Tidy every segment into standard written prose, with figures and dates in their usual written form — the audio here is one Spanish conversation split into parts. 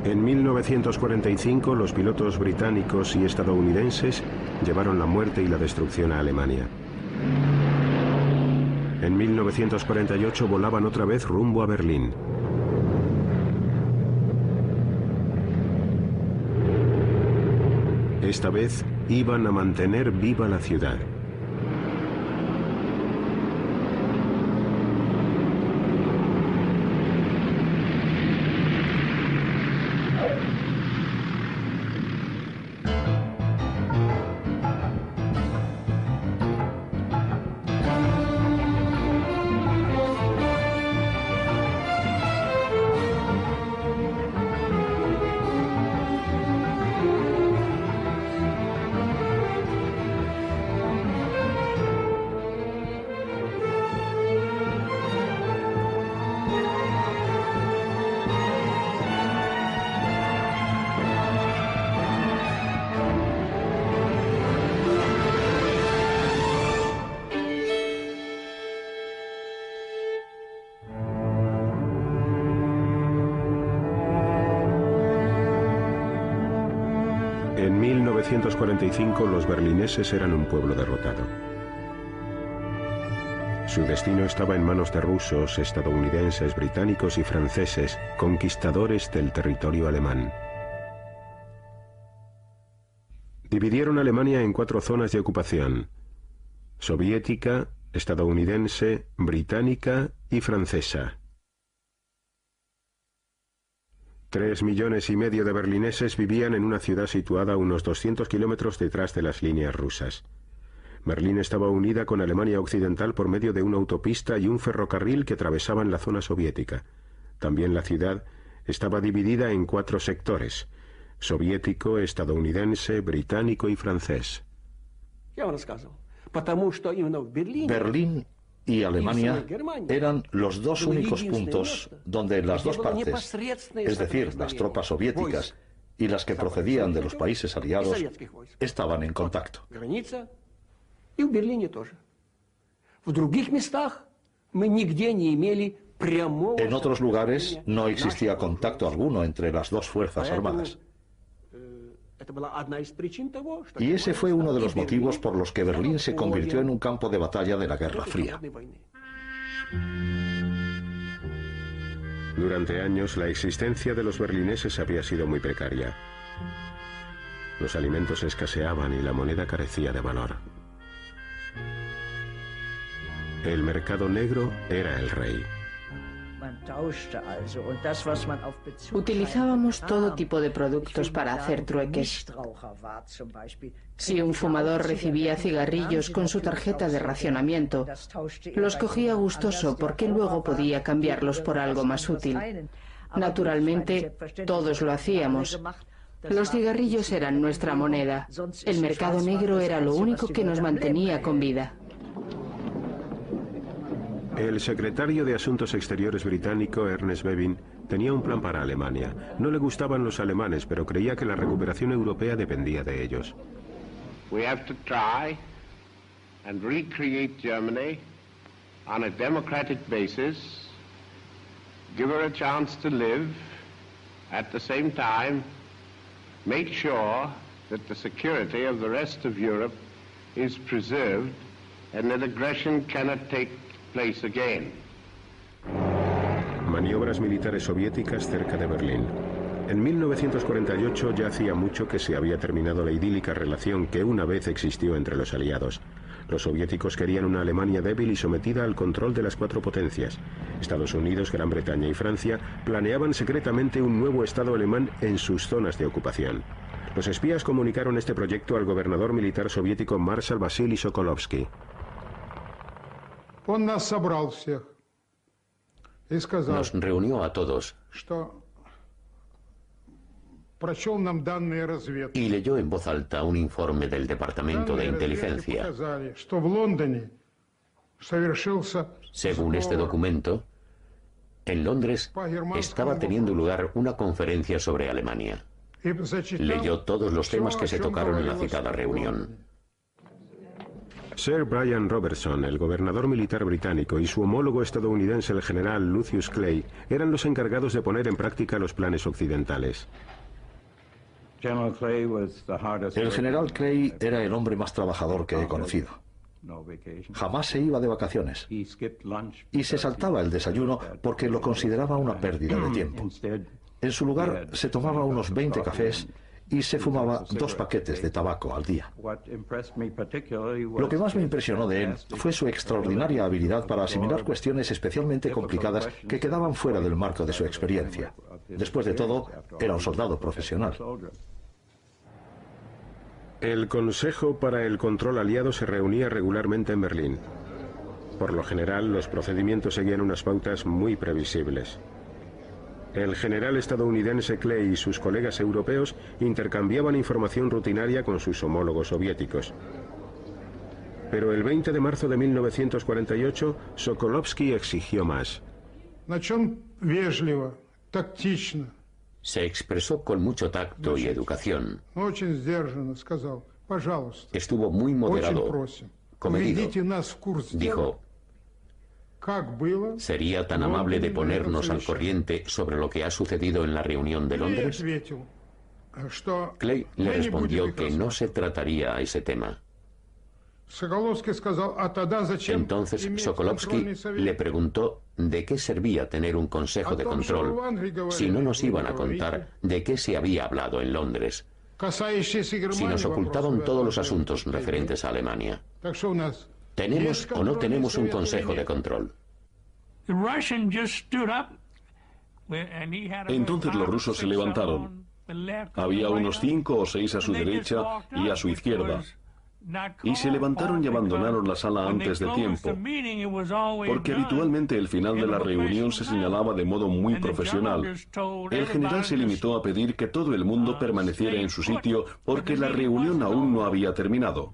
En 1945, los pilotos británicos y estadounidenses llevaron la muerte y la destrucción a Alemania. En 1948 volaban otra vez rumbo a Berlín. Esta vez iban a mantener viva la ciudad. En 1945 los berlineses eran un pueblo derrotado. Su destino estaba en manos de rusos, estadounidenses, británicos y franceses, conquistadores del territorio alemán. Dividieron Alemania en 4 zonas de ocupación: soviética, estadounidense, británica y francesa. 3,5 millones de berlineses vivían en una ciudad situada a unos 200 kilómetros detrás de las líneas rusas. Berlín estaba unida con Alemania Occidental por medio de una autopista y un ferrocarril que atravesaban la zona soviética. También la ciudad estaba dividida en 4 sectores: soviético, estadounidense, británico y francés. Berlín y Alemania eran los dos únicos puntos donde las dos partes, es decir, las tropas soviéticas y las que procedían de los países aliados, estaban en contacto. En otros lugares no existía contacto alguno entre las dos fuerzas armadas. Y ese fue uno de los motivos por los que Berlín se convirtió en un campo de batalla de la Guerra Fría. Durante años, la existencia de los berlineses había sido muy precaria. Los alimentos escaseaban y la moneda carecía de valor. El mercado negro era el rey. Utilizábamos todo tipo de productos para hacer trueques. Si un fumador recibía cigarrillos con su tarjeta de racionamiento, los cogía gustoso porque luego podía cambiarlos por algo más útil. Naturalmente, todos lo hacíamos. Los cigarrillos eran nuestra moneda. El mercado negro era lo único que nos mantenía con vida. El secretario de Asuntos Exteriores británico, Ernest Bevin, tenía un plan para Alemania. No le gustaban los alemanes, pero creía que la recuperación europea dependía de ellos. We have to try and recreate Germany on a democratic basis, give her a chance to live, at the same time, make sure that the security of the rest of Europe is preserved and that aggression cannot take place again. Maniobras militares soviéticas cerca de Berlín. En 1948 ya hacía mucho que se había terminado la idílica relación que una vez existió entre los aliados. Los soviéticos querían una Alemania débil y sometida al control de las 4 potencias. Estados Unidos, Gran Bretaña y Francia planeaban secretamente un nuevo Estado alemán en sus zonas de ocupación. Los espías comunicaron este proyecto al gobernador militar soviético Marshal Vasily Sokolovsky. Nos reunió a todos y leyó en voz alta un informe del Departamento de Inteligencia. Según este documento, en Londres estaba teniendo lugar una conferencia sobre Alemania. Leyó todos los temas que se tocaron en la citada reunión. Sir Brian Robertson, el gobernador militar británico, y su homólogo estadounidense, el general Lucius Clay, eran los encargados de poner en práctica los planes occidentales. El general Clay era el hombre más trabajador que he conocido. Jamás se iba de vacaciones y se saltaba el desayuno porque lo consideraba una pérdida de tiempo. En su lugar se tomaba unos 20 cafés y se fumaba 2 paquetes de tabaco al día. Lo que más me impresionó de él fue su extraordinaria habilidad para asimilar cuestiones especialmente complicadas que quedaban fuera del marco de su experiencia. Después de todo, era un soldado profesional. El Consejo para el Control Aliado se reunía regularmente en Berlín. Por lo general, los procedimientos seguían unas pautas muy previsibles. El general estadounidense Clay y sus colegas europeos intercambiaban información rutinaria con sus homólogos soviéticos. Pero el 20 de marzo de 1948, Sokolovsky exigió más. Se expresó con mucho tacto y educación. Estuvo muy moderado, comedido. Dijo: ¿sería tan amable de ponernos al corriente sobre lo que ha sucedido en la reunión de Londres? Clay le respondió que no se trataría ese tema. Entonces Sokolovsky le preguntó de qué servía tener un consejo de control si no nos iban a contar de qué se había hablado en Londres, si nos ocultaban todos los asuntos referentes a Alemania. ¿Tenemos o no tenemos un consejo de control? Entonces los rusos se levantaron. Había unos 5 o 6 a su derecha y a su izquierda. Y se levantaron y abandonaron la sala antes de tiempo, porque habitualmente el final de la reunión se señalaba de modo muy profesional. El general se limitó a pedir que todo el mundo permaneciera en su sitio porque la reunión aún no había terminado.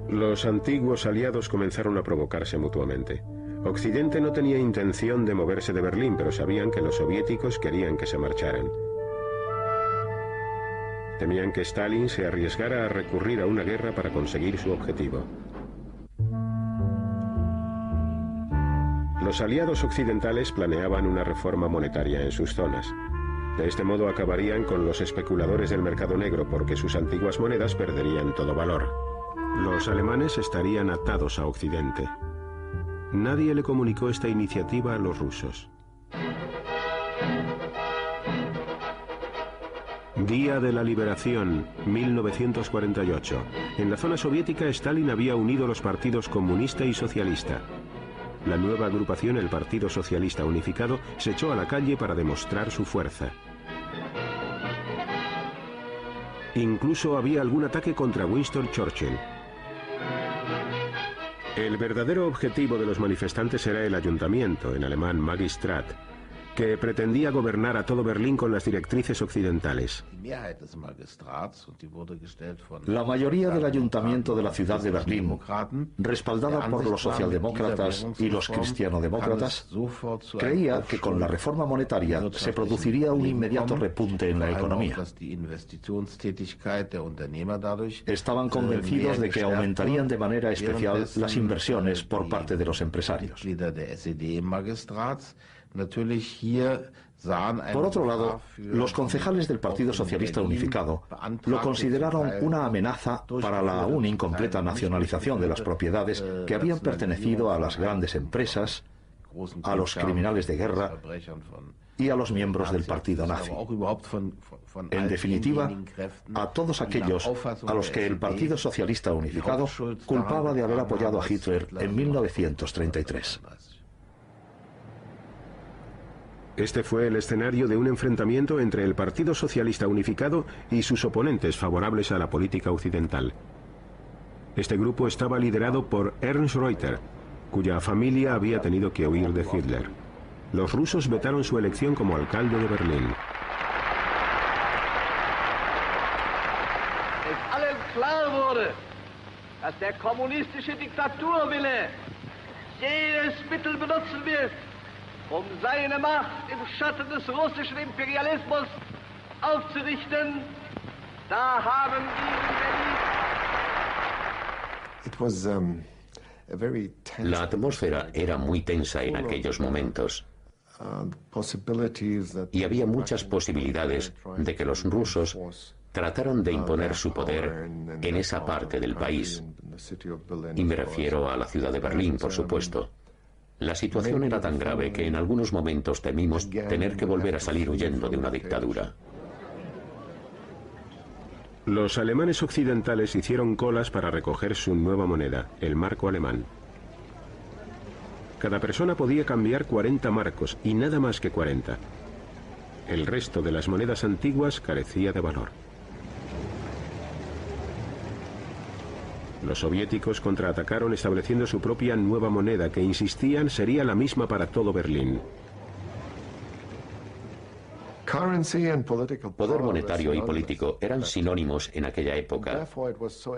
Los antiguos aliados comenzaron a provocarse mutuamente. Occidente no tenía intención de moverse de Berlín, pero sabían que los soviéticos querían que se marcharan. Temían que Stalin se arriesgara a recurrir a una guerra para conseguir su objetivo. Los aliados occidentales planeaban una reforma monetaria en sus zonas. De este modo acabarían con los especuladores del mercado negro porque sus antiguas monedas perderían todo valor. Los alemanes estarían atados a Occidente. Nadie le comunicó esta iniciativa a los rusos. Día de la Liberación, 1948. En la zona soviética, Stalin había unido los partidos comunista y socialista. La nueva agrupación, el Partido Socialista Unificado, se echó a la calle para demostrar su fuerza. Incluso había algún ataque contra Winston Churchill. El verdadero objetivo de los manifestantes era el ayuntamiento, en alemán Magistrat, que pretendía gobernar a todo Berlín con las directrices occidentales. La mayoría del ayuntamiento de la ciudad de Berlín, respaldada por los socialdemócratas y los cristianodemócratas, creía que con la reforma monetaria se produciría un inmediato repunte en la economía. Estaban convencidos de que aumentarían de manera especial las inversiones por parte de los empresarios. Por otro lado, los concejales del Partido Socialista Unificado lo consideraron una amenaza para la aún incompleta nacionalización de las propiedades que habían pertenecido a las grandes empresas, a los criminales de guerra y a los miembros del partido nazi. En definitiva, a todos aquellos a los que el Partido Socialista Unificado culpaba de haber apoyado a Hitler en 1933. Este fue el escenario de un enfrentamiento entre el Partido Socialista Unificado y sus oponentes favorables a la política occidental. Este grupo estaba liderado por Ernst Reuter, cuya familia había tenido que huir de Hitler. Los rusos vetaron su elección como alcalde de Berlín. Es allen klar wurde, dass der kommunistische Diktaturwille jedes Mittel benutzen wird, seine Macht im Schatten des russischen Imperialismus aufzurichten, Da haben La atmósfera era muy tensa en aquellos momentos y había muchas posibilidades de que los rusos trataran de imponer su poder en esa parte del país. Y me refiero a la ciudad de Berlín, por supuesto. La situación era tan grave que en algunos momentos temimos tener que volver a salir huyendo de una dictadura. Los alemanes occidentales hicieron colas para recoger su nueva moneda, el marco alemán. Cada persona podía cambiar 40 marcos y nada más que 40. El resto de las monedas antiguas carecía de valor. Los soviéticos contraatacaron estableciendo su propia nueva moneda que, insistían, sería la misma para todo Berlín. Poder monetario y político eran sinónimos en aquella época.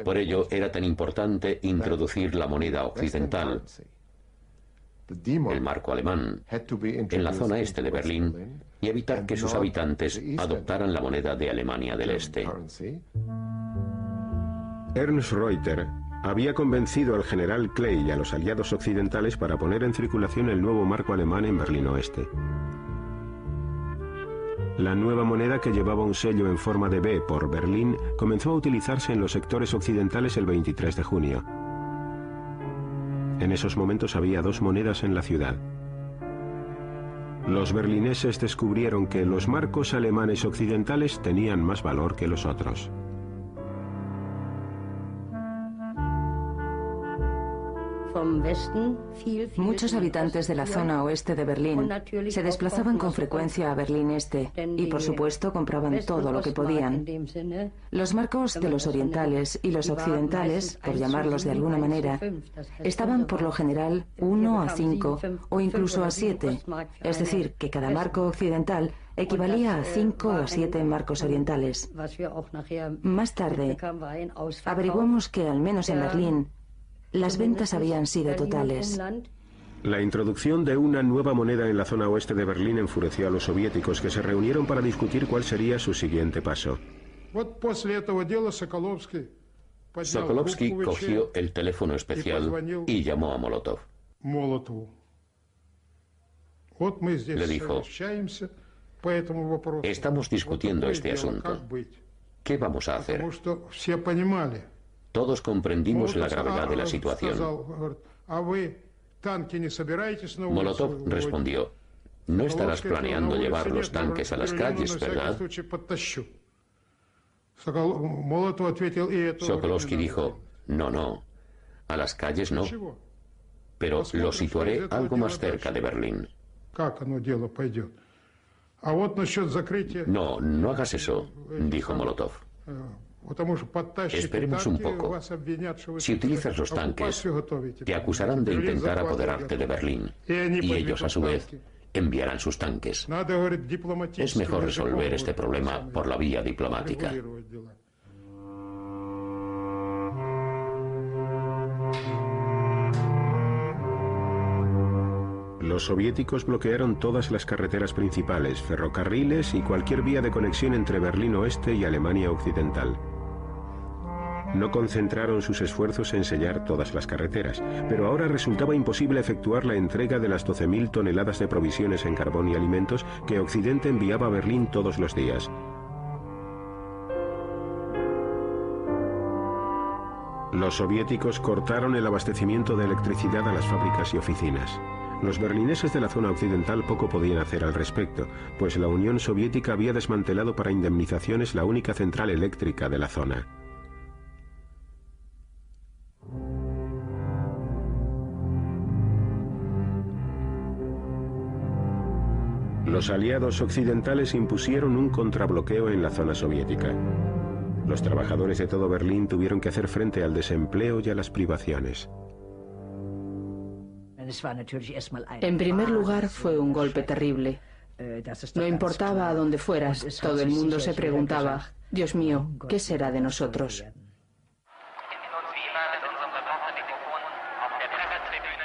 Por ello era tan importante introducir la moneda occidental, el marco alemán, en la zona este de Berlín y evitar que sus habitantes adoptaran la moneda de Alemania del Este. Ernst Reuter había convencido al general Klein y a los aliados occidentales para poner en circulación el nuevo marco alemán en Berlín Oeste. La nueva moneda, que llevaba un sello en forma de B por Berlín, comenzó a utilizarse en los sectores occidentales el 23 de junio. En esos momentos había dos monedas en la ciudad. Los berlineses descubrieron que los marcos alemanes occidentales tenían más valor que los otros. Muchos habitantes de la zona oeste de Berlín se desplazaban con frecuencia a Berlín Este y, por supuesto, compraban todo lo que podían. Los marcos de los orientales y los occidentales, por llamarlos de alguna manera, estaban por lo general 1 a 5 o incluso a 7, es decir, que cada marco occidental equivalía a 5 o 7 marcos orientales. Más tarde, averiguamos que, al menos en Berlín, las ventas habían sido totales. La introducción de una nueva moneda en la zona oeste de Berlín enfureció a los soviéticos, que se reunieron para discutir cuál sería su siguiente paso. Sokolovsky cogió el teléfono especial y llamó a Molotov. Le dijo: estamos discutiendo este asunto. ¿Qué vamos a hacer? Todos comprendimos la gravedad de la situación. Molotov respondió: no estarás planeando llevar los tanques a las calles, ¿verdad? Sokolovsky dijo: no, a las calles no, pero lo situaré algo más cerca de Berlín. No hagas eso, dijo Molotov. Esperemos un poco. Si utilizas los tanques, te acusarán de intentar apoderarte de Berlín, y ellos, a su vez, enviarán sus tanques. Es mejor resolver este problema por la vía diplomática. Los soviéticos bloquearon todas las carreteras principales, ferrocarriles y cualquier vía de conexión entre Berlín Oeste y Alemania Occidental. No concentraron sus esfuerzos en sellar todas las carreteras, pero ahora resultaba imposible efectuar la entrega de las 12.000 toneladas de provisiones en carbón y alimentos que Occidente enviaba a Berlín todos los días. Los soviéticos cortaron el abastecimiento de electricidad a las fábricas y oficinas. Los berlineses de la zona occidental poco podían hacer al respecto, pues la Unión Soviética había desmantelado para indemnizaciones la única central eléctrica de la zona. Los aliados occidentales impusieron un contrabloqueo en la zona soviética. Los trabajadores de todo Berlín tuvieron que hacer frente al desempleo y a las privaciones. En primer lugar, fue un golpe terrible. No importaba a dónde fueras, todo el mundo se preguntaba: Dios mío, ¿qué será de nosotros?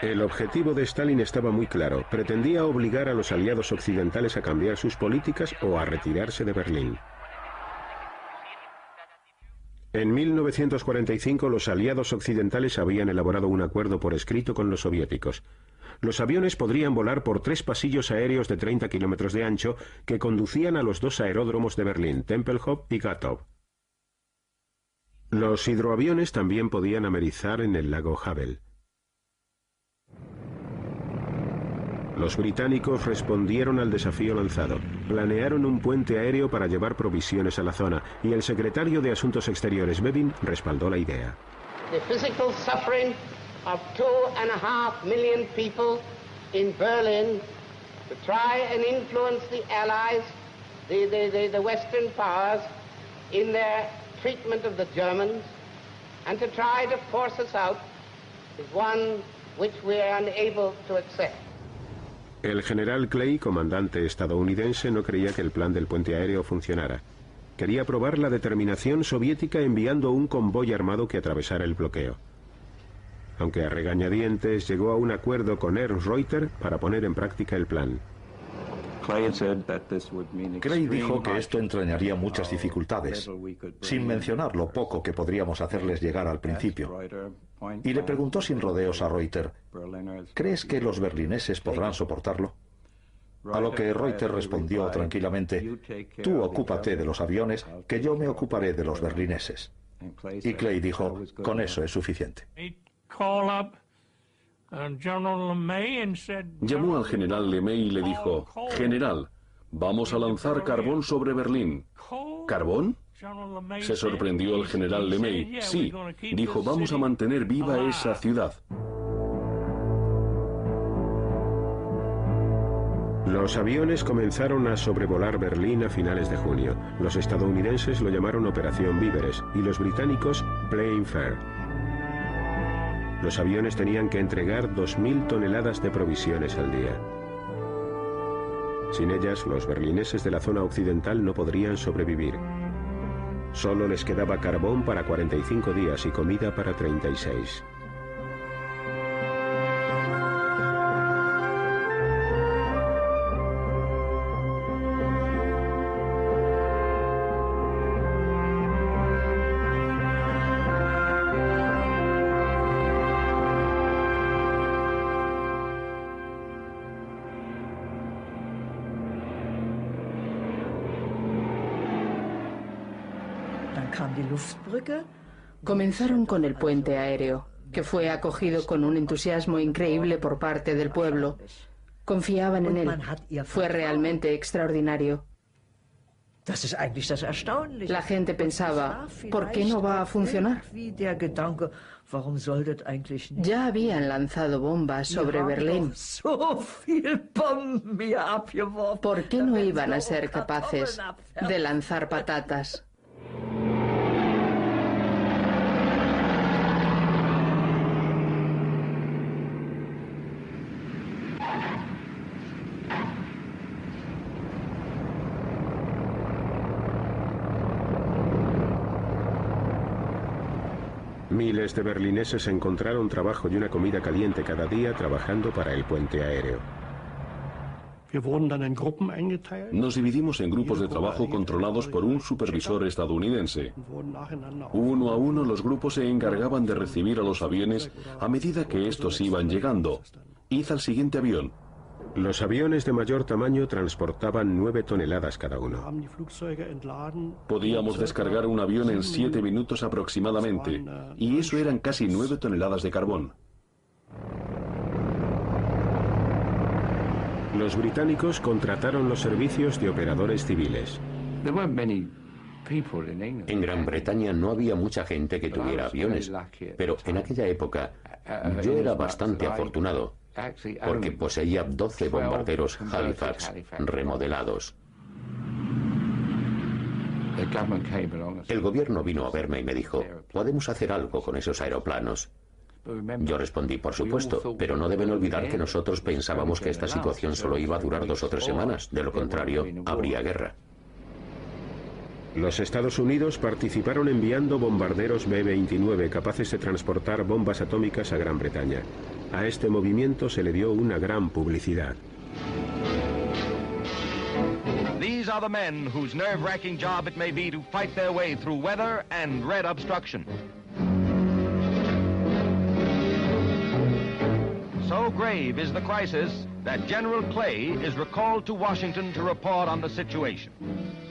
El objetivo de Stalin estaba muy claro. Pretendía obligar a los aliados occidentales a cambiar sus políticas o a retirarse de Berlín. En 1945 los aliados occidentales habían elaborado un acuerdo por escrito con los soviéticos. Los aviones podrían volar por 3 pasillos aéreos de 30 kilómetros de ancho que conducían a los 2 aeródromos de Berlín, Tempelhof y Gatow. Los hidroaviones también podían amerizar en el lago Havel. Los británicos respondieron al desafío lanzado. Planearon un puente aéreo para llevar provisiones a la zona y el secretario de Asuntos Exteriores, Bevin, respaldó la idea. The physical suffering of 2.5 million people in Berlin to try and influence the Allies, the Western powers, in their treatment of the Germans, and to try to force us out, is one which we are unable to accept. El general Clay, comandante estadounidense, no creía que el plan del puente aéreo funcionara. Quería probar la determinación soviética enviando un convoy armado que atravesara el bloqueo. Aunque a regañadientes llegó a un acuerdo con Ernst Reuter para poner en práctica el plan. Clay dijo que esto entrañaría muchas dificultades, sin mencionar lo poco que podríamos hacerles llegar al principio. Y le preguntó sin rodeos a Reuter, ¿crees que los berlineses podrán soportarlo? A lo que Reuter respondió tranquilamente, tú ocúpate de los aviones, que yo me ocuparé de los berlineses. Y Clay dijo, con eso es suficiente. Llamó al general LeMay y le dijo, general, vamos a lanzar carbón sobre Berlín. ¿Carbón? Se sorprendió el general LeMay. Sí, dijo, vamos a mantener viva esa ciudad. Los aviones comenzaron a sobrevolar Berlín a finales de junio. Los estadounidenses lo llamaron Operación Víveres y los británicos Plain Fair. Los aviones tenían que entregar 2.000 toneladas de provisiones al día. Sin ellas, los berlineses de la zona occidental no podrían sobrevivir. Solo les quedaba carbón para 45 días y comida para 36. Comenzaron con el puente aéreo, que fue acogido con un entusiasmo increíble por parte del pueblo. Confiaban en él. Fue realmente extraordinario. La gente pensaba, ¿por qué no va a funcionar? Ya habían lanzado bombas sobre Berlín. ¿Por qué no iban a ser capaces de lanzar patatas? Miles de berlineses encontraron trabajo y una comida caliente cada día trabajando para el puente aéreo. Nos dividimos en grupos de trabajo controlados por un supervisor estadounidense. Uno a uno los grupos se encargaban de recibir a los aviones a medida que estos iban llegando. Id al siguiente avión. Los aviones de mayor tamaño transportaban 9 toneladas cada uno. Podíamos descargar un avión en 7 minutos aproximadamente, y eso eran casi 9 toneladas de carbón. Los británicos contrataron los servicios de operadores civiles. En Gran Bretaña no había mucha gente que tuviera aviones, pero en aquella época yo era bastante afortunado, porque poseía 12 bombarderos Halifax remodelados. El gobierno vino a verme y me dijo, ¿podemos hacer algo con esos aeroplanos? Yo respondí, por supuesto, pero no deben olvidar que nosotros pensábamos que esta situación solo iba a durar 2 o 3 semanas, de lo contrario, habría guerra. Los Estados Unidos participaron enviando bombarderos B-29 capaces de transportar bombas atómicas a Gran Bretaña. A este movimiento se le dio una gran publicidad. These are the men whose nerve-wracking job it may be to fight their way through weather and red obstruction. So grave is the crisis that General Clay is recalled to Washington to report on the situation.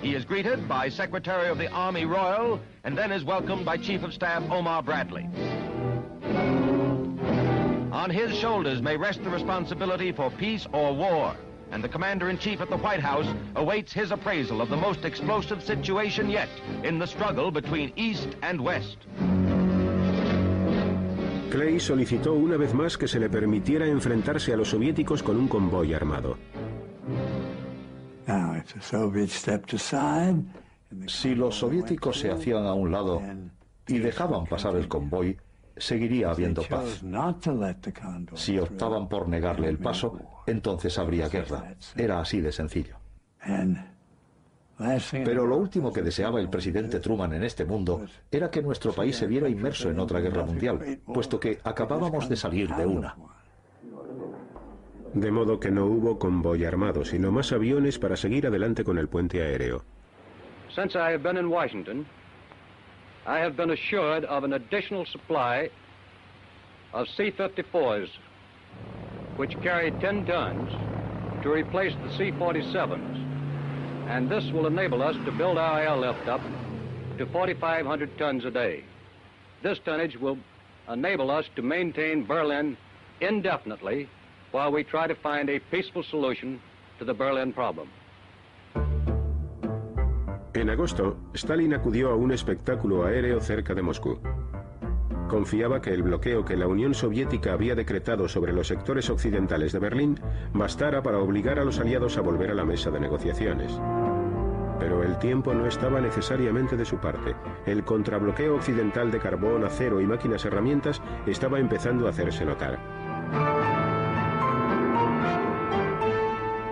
He is greeted by Secretary of the Army Royal and then is welcomed by Chief of Staff Omar Bradley. On his shoulders may rest the responsibility for peace or war, and the Commander-in-Chief at the White House awaits his appraisal of the most explosive situation yet in the struggle between East and West. Clay solicitó una vez más que se le permitiera enfrentarse a los soviéticos con un convoy armado. Si los soviéticos se hacían a un lado y dejaban pasar el convoy, seguiría habiendo paz. Si optaban por negarle el paso, entonces habría guerra. Era así de sencillo. Pero lo último que deseaba el presidente Truman en este mundo era que nuestro país se viera inmerso en otra guerra mundial, puesto que acabábamos de salir de una. De modo que no hubo convoy armado, sino más aviones para seguir adelante con el puente aéreo. Since I have been in Washington, I have been assured of an additional supply of C-54s, which carry 10 tons, to replace the C-47s. And this will enable us to build our airlift up to 4,500 tons a day. This tonnage will enable us to maintain Berlin indefinitely while we try to find a peaceful solution to the Berlin problem. En agosto, Stalin acudió a un espectáculo aéreo cerca de Moscú. Confiaba que el bloqueo que la Unión Soviética había decretado sobre los sectores occidentales de Berlín bastara para obligar a los aliados a volver a la mesa de negociaciones. Pero el tiempo no estaba necesariamente de su parte. El contrabloqueo occidental de carbón, acero y máquinas herramientas estaba empezando a hacerse notar.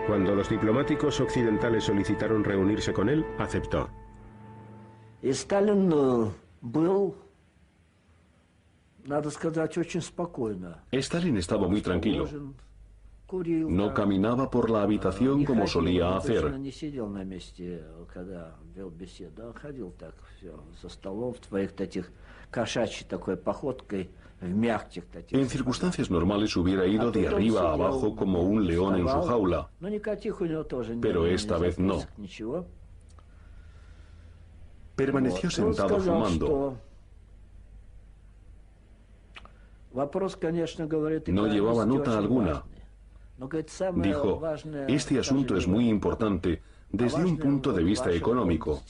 Cuando los diplomáticos occidentales solicitaron reunirse con él, aceptó. Stalin estaba muy tranquilo. No caminaba por la habitación como solía hacer. En circunstancias normales hubiera ido de arriba a abajo como un león en su jaula, pero esta vez no. Permaneció sentado fumando. No llevaba nota alguna. Dijo, este asunto es muy importante desde un punto de vista económico.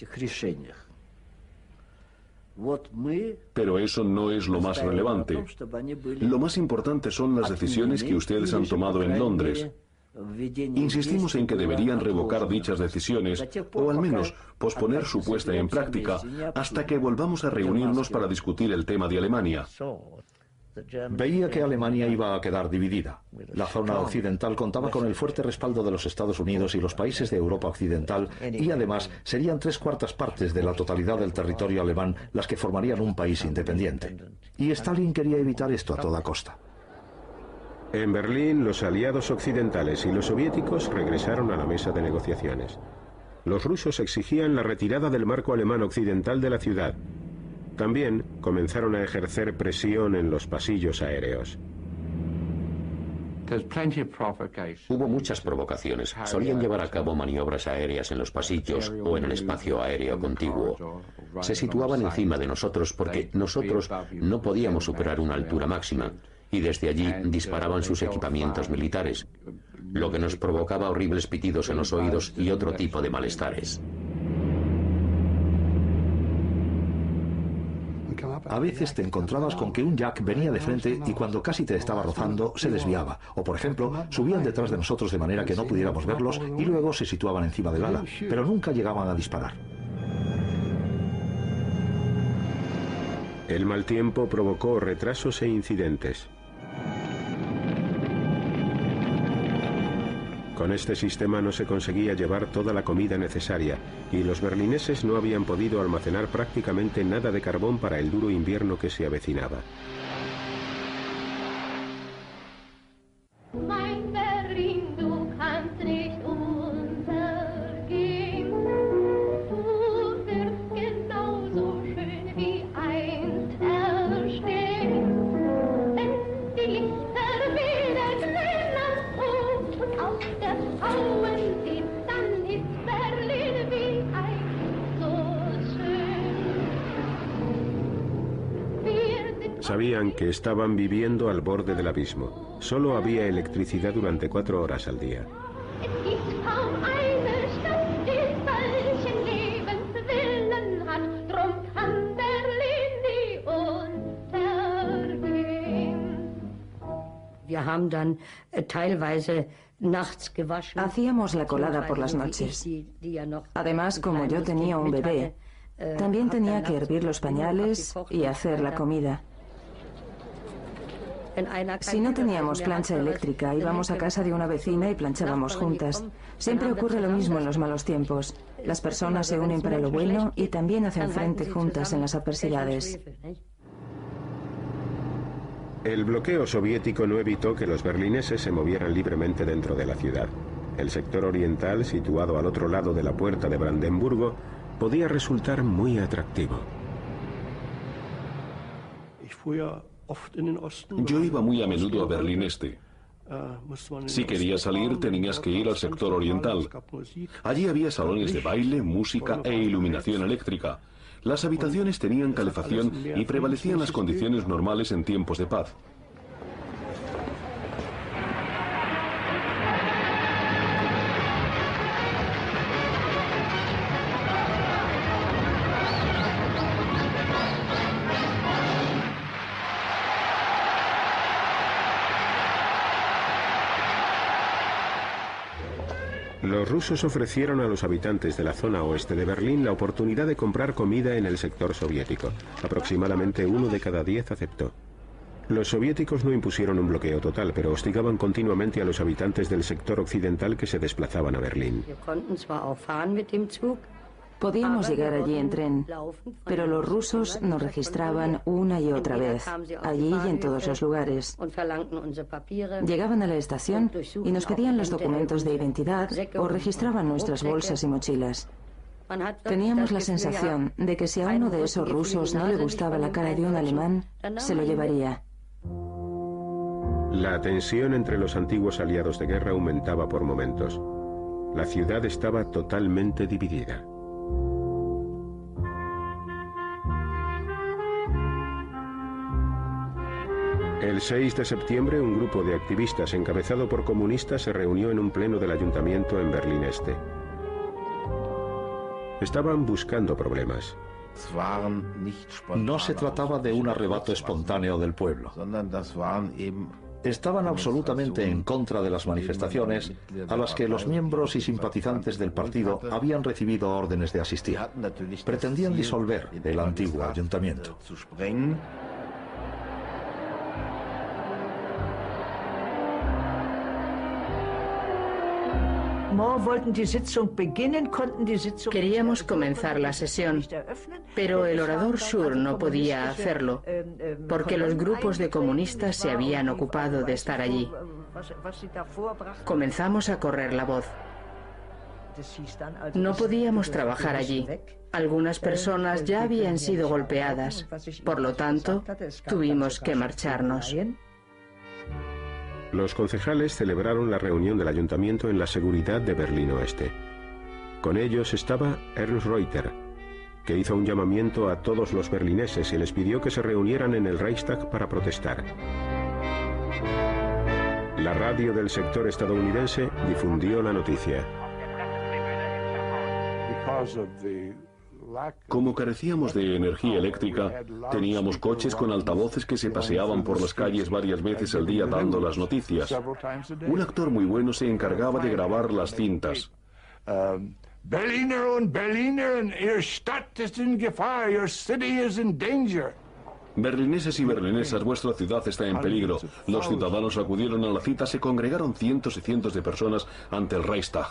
Pero eso no es lo más relevante. Lo más importante son las decisiones que ustedes han tomado en Londres. Insistimos en que deberían revocar dichas decisiones o al menos posponer su puesta en práctica hasta que volvamos a reunirnos para discutir el tema de Alemania. Veía que Alemania iba a quedar dividida. La zona occidental contaba con el fuerte respaldo de los Estados Unidos y los países de Europa Occidental y además serían 3/4 partes de la totalidad del territorio alemán las que formarían un país independiente. Y Stalin quería evitar esto a toda costa. En Berlín, los aliados occidentales y los soviéticos regresaron a la mesa de negociaciones. Los rusos exigían la retirada del marco alemán occidental de la ciudad. También comenzaron a ejercer presión en los pasillos aéreos. Hubo muchas provocaciones. Solían llevar a cabo maniobras aéreas en los pasillos o en el espacio aéreo contiguo. Se situaban encima de nosotros porque nosotros no podíamos superar una altura máxima y desde allí disparaban sus equipamientos militares, lo que nos provocaba horribles pitidos en los oídos y otro tipo de malestares. A veces te encontrabas con que un Jack venía de frente y cuando casi te estaba rozando se desviaba. O por ejemplo, subían detrás de nosotros de manera que no pudiéramos verlos y luego se situaban encima del ala, pero nunca llegaban a disparar. El mal tiempo provocó retrasos e incidentes. Con este sistema no se conseguía llevar toda la comida necesaria y los berlineses no habían podido almacenar prácticamente nada de carbón para el duro invierno que se avecinaba. Mein Berlin, du kannst nicht untergehen. Sabían que estaban viviendo al borde del abismo. Solo había electricidad durante 4 horas al día. Hacíamos la colada por las noches. Además, como yo tenía un bebé, también tenía que hervir los pañales y hacer la comida. Si no teníamos plancha eléctrica, íbamos a casa de una vecina y planchábamos juntas. Siempre ocurre lo mismo en los malos tiempos. Las personas se unen para lo bueno y también hacen frente juntas en las adversidades. El bloqueo soviético no evitó que los berlineses se movieran libremente dentro de la ciudad. El sector oriental, situado al otro lado de la puerta de Brandenburgo, podía resultar muy atractivo. Yo iba muy a menudo a Berlín Este. Si querías salir, tenías que ir al sector oriental. Allí había salones de baile, música e iluminación eléctrica. Las habitaciones tenían calefacción y prevalecían las condiciones normales en tiempos de paz. Los rusos ofrecieron a los habitantes de la zona oeste de Berlín la oportunidad de comprar comida en el sector soviético. Aproximadamente 1 de cada 10 aceptó. Los soviéticos no impusieron un bloqueo total, pero hostigaban continuamente a los habitantes del sector occidental que se desplazaban a Berlín. Podíamos llegar allí en tren, pero los rusos nos registraban una y otra vez, allí y en todos los lugares. Llegaban a la estación y nos pedían los documentos de identidad o registraban nuestras bolsas y mochilas. Teníamos la sensación de que si a uno de esos rusos no le gustaba la cara de un alemán, se lo llevaría. La tensión entre los antiguos aliados de guerra aumentaba por momentos. La ciudad estaba totalmente dividida. El 6 de septiembre, un grupo de activistas encabezado por comunistas se reunió en un pleno del ayuntamiento en Berlín Este. Estaban buscando problemas. No se trataba de un arrebato espontáneo del pueblo. Estaban absolutamente en contra de las manifestaciones a las que los miembros y simpatizantes del partido habían recibido órdenes de asistir. Pretendían disolver el antiguo ayuntamiento. Queríamos comenzar la sesión, pero el orador Schur no podía hacerlo, porque los grupos de comunistas se habían ocupado de estar allí. Comenzamos a correr la voz. No podíamos trabajar allí. Algunas personas ya habían sido golpeadas, por lo tanto, tuvimos que marcharnos. Los concejales celebraron la reunión del ayuntamiento en la seguridad de Berlín Oeste. Con ellos estaba Ernst Reuter, que hizo un llamamiento a todos los berlineses y les pidió que se reunieran en el Reichstag para protestar. La radio del sector estadounidense difundió la noticia. Como carecíamos de energía eléctrica, teníamos coches con altavoces que se paseaban por las calles varias veces al día dando las noticias. Un actor muy bueno se encargaba de grabar las cintas. Berliner und Berliner, Ihre Stadt ist in Gefahr, your city is in danger. Berlineses y berlinesas, vuestra ciudad está en peligro. Los ciudadanos acudieron a la cita, se congregaron cientos y cientos de personas ante el Reichstag.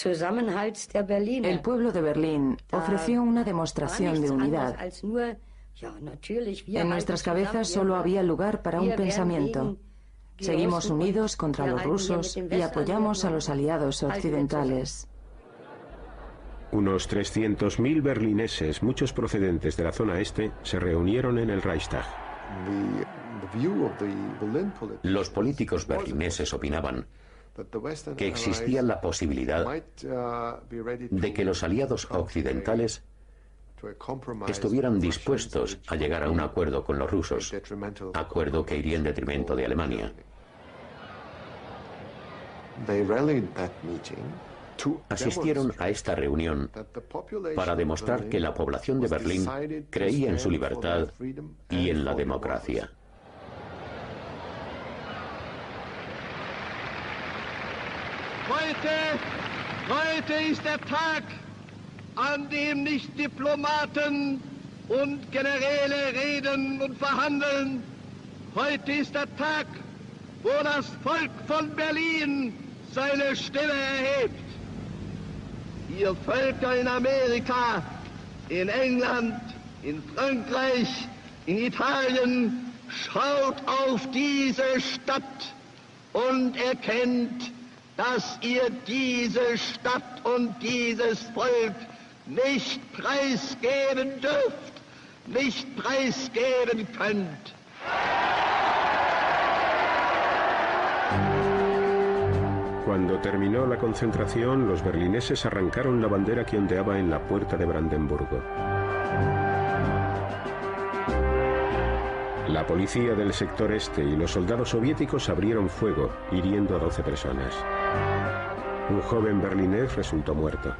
El pueblo de Berlín ofreció una demostración de unidad. En nuestras cabezas solo había lugar para un pensamiento. Seguimos unidos contra los rusos y apoyamos a los aliados occidentales. Unos 300.000 berlineses, muchos procedentes de la zona este, se reunieron en el Reichstag. Los políticos berlineses opinaban que existía la posibilidad de que los aliados occidentales estuvieran dispuestos a llegar a un acuerdo con los rusos, acuerdo que iría en detrimento de Alemania. Asistieron a esta reunión para demostrar que la población de Berlín creía en su libertad y en la democracia. Heute ist der Tag, an dem nicht Diplomaten und Generäle reden und verhandeln. Heute ist der Tag, wo das Volk von Berlin seine Stimme erhebt. Ihr Völker in Amerika, in England, in Frankreich, in Italien, schaut auf diese Stadt und erkennt, dass ihr diese Stadt und dieses Volk nicht preisgeben dürft, nicht preisgeben könnt. Cuando terminó la concentración, los berlineses arrancaron la bandera que ondeaba en la puerta de Brandenburgo. La policía del sector este y los soldados soviéticos abrieron fuego, hiriendo a 12 personas. Un joven berlinés resultó muerto.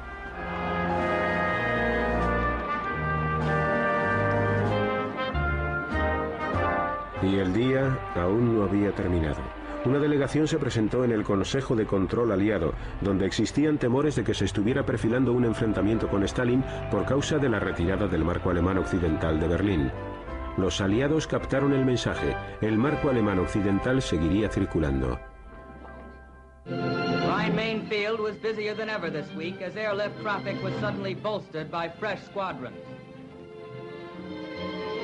Y el día aún no había terminado. Una delegación se presentó en el Consejo de Control Aliado, donde existían temores de que se estuviera perfilando un enfrentamiento con Stalin por causa de la retirada del marco alemán occidental de Berlín. Los aliados captaron el mensaje. El marco alemán occidental seguiría circulando. Rhine-Main Field was busier than ever this week as airlift traffic was suddenly bolstered by fresh squadrons.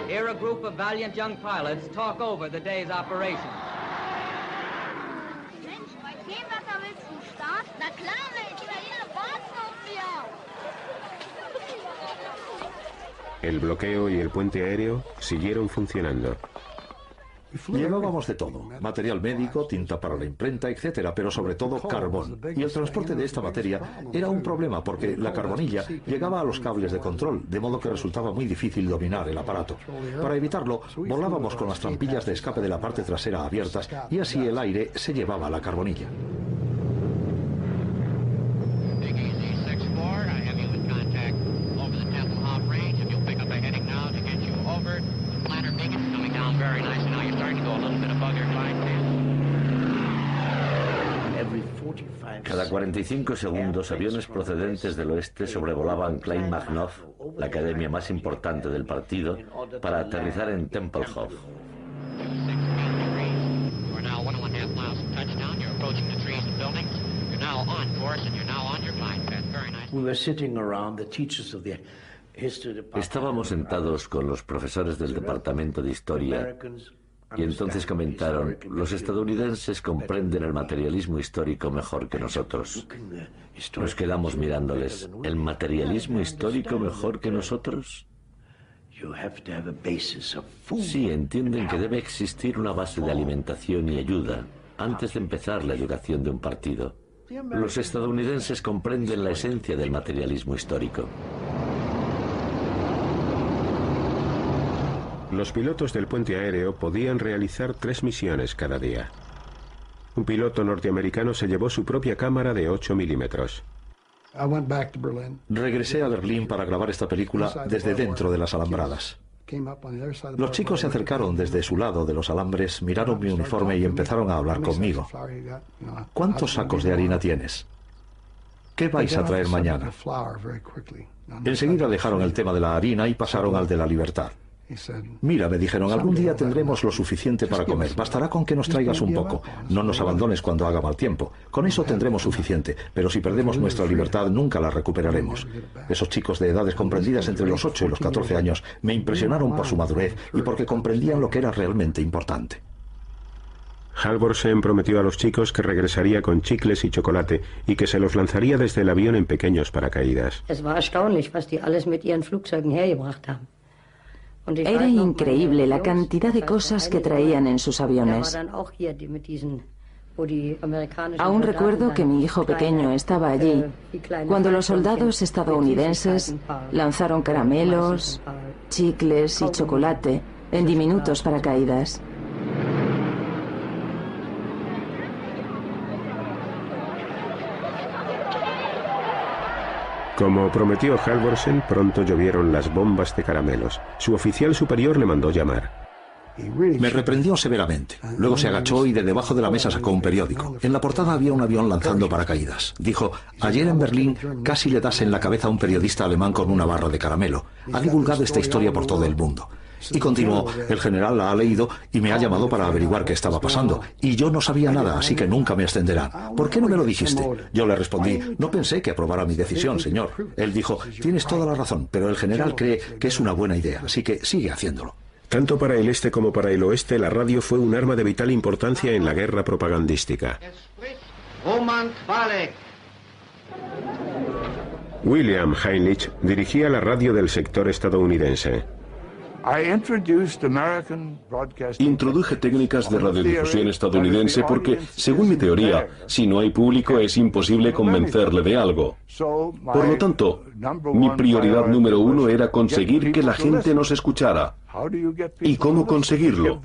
Here a group of valiant young pilots talk over the day's operations. Mensch, bei dem Wetter willst du starten? Na klar, Mensch, Italiener warten auf mir. El bloqueo y el puente aéreo siguieron funcionando. Llevábamos de todo, material médico, tinta para la imprenta, etcétera, pero sobre todo carbón. Y el transporte de esta materia era un problema porque la carbonilla llegaba a los cables de control, de modo que resultaba muy difícil dominar el aparato. Para evitarlo, volábamos con las trampillas de escape de la parte trasera abiertas y así el aire se llevaba la carbonilla. Cada 45 segundos, aviones procedentes del oeste sobrevolaban Kleinmachnow, la academia más importante del partido, para aterrizar en Tempelhof. Estábamos sentados con los profesores del departamento de historia y entonces comentaron: los estadounidenses comprenden el materialismo histórico mejor que nosotros. Nos quedamos mirándoles. ¿El materialismo histórico mejor que nosotros? Sí, entienden que debe existir una base de alimentación y ayuda antes de empezar la educación de un partido. Los estadounidenses comprenden la esencia del materialismo histórico. Los pilotos del puente aéreo podían realizar 3 misiones cada día. Un piloto norteamericano se llevó su propia cámara de 8 milímetros. Regresé a Berlín para grabar esta película desde dentro de las alambradas. Los chicos se acercaron desde su lado de los alambres, miraron mi uniforme y empezaron a hablar conmigo. ¿Cuántos sacos de harina tienes? ¿Qué vais a traer mañana? Enseguida dejaron el tema de la harina y pasaron al de la libertad. Mira, me dijeron, algún día tendremos lo suficiente para comer. Bastará con que nos traigas un poco. No nos abandones cuando haga mal tiempo. Con eso tendremos suficiente. Pero si perdemos nuestra libertad, nunca la recuperaremos. Esos chicos de edades comprendidas entre los 8 y los 14 años me impresionaron por su madurez y porque comprendían lo que era realmente importante. Halvorsen prometió a los chicos que regresaría con chicles y chocolate y que se los lanzaría desde el avión en pequeños paracaídas. Es war erstaunlich, was die alles mit ihren Flugzeugen hergebracht haben. Era increíble la cantidad de cosas que traían en sus aviones. Aún recuerdo que mi hijo pequeño estaba allí cuando los soldados estadounidenses lanzaron caramelos, chicles y chocolate en diminutos paracaídas. Como prometió Halvorsen, pronto llovieron las bombas de caramelos. Su oficial superior le mandó llamar. Me reprendió severamente. Luego se agachó y de debajo de la mesa sacó un periódico. En la portada había un avión lanzando paracaídas. Dijo: ayer en Berlín casi le das en la cabeza a un periodista alemán con una barra de caramelo. Ha divulgado esta historia por todo el mundo. Y continuó: el general la ha leído y me ha llamado para averiguar qué estaba pasando. Y yo no sabía nada, así que nunca me ascenderán. ¿Por qué no me lo dijiste? Yo le respondí: no pensé que aprobara mi decisión, señor. Él dijo: tienes toda la razón, pero el general cree que es una buena idea, así que sigue haciéndolo. Tanto para el este como para el oeste, la radio fue un arma de vital importancia en la guerra propagandística. William Heinrich dirigía la radio del sector estadounidense. Introduje técnicas de radiodifusión estadounidense porque, según mi teoría, si no hay público es imposible convencerle de algo. Por lo tanto, mi prioridad número uno era conseguir que la gente nos escuchara. ¿Y cómo conseguirlo?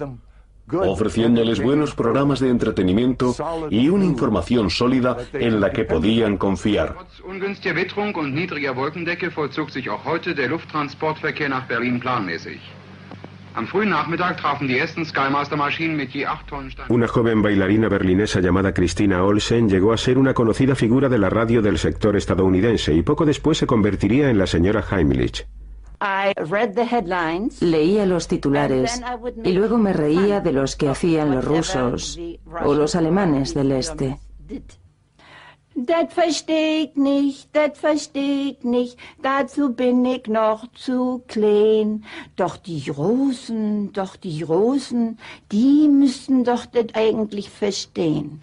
Ofreciéndoles buenos programas de entretenimiento y una información sólida en la que podían confiar. Una joven bailarina berlinesa llamada Christina Olsen llegó a ser una conocida figura de la radio del sector estadounidense y poco después se convertiría en la señora Heimlich. Leía los titulares y luego me reía de los que hacían los rusos o los alemanes del este. Das versteh ich nicht, dazu bin ich noch zu klein. Doch die Russen, die müssten doch das eigentlich verstehen.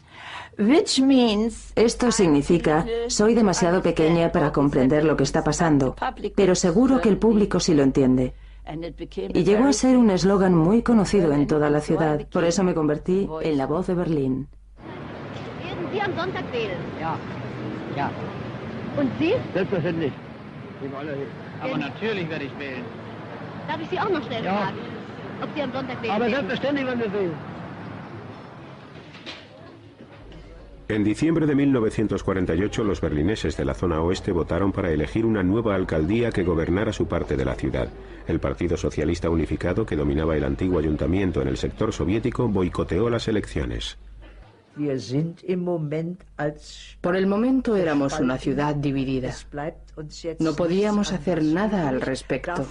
Esto significa: soy demasiado pequeña para comprender lo que está pasando, pero seguro que el público sí lo entiende. Y llegó a ser un eslogan muy conocido en toda la ciudad. Por eso me convertí en la voz de Berlín. Sie am Sonntag wählen? Ja. Ja. Und Sie? Selbstverständlich. Aber natürlich werde ich wählen. Darf ich Sie auch noch schnell fragen, ob Sie am Sonntag wählen? Aber selbstverständlich werden wir wählen. En diciembre de 1948, los berlineses de la zona oeste votaron para elegir una nueva alcaldía que gobernara su parte de la ciudad. El Partido Socialista Unificado, que dominaba el antiguo ayuntamiento en el sector soviético, boicoteó las elecciones. Por el momento éramos una ciudad dividida. No podíamos hacer nada al respecto.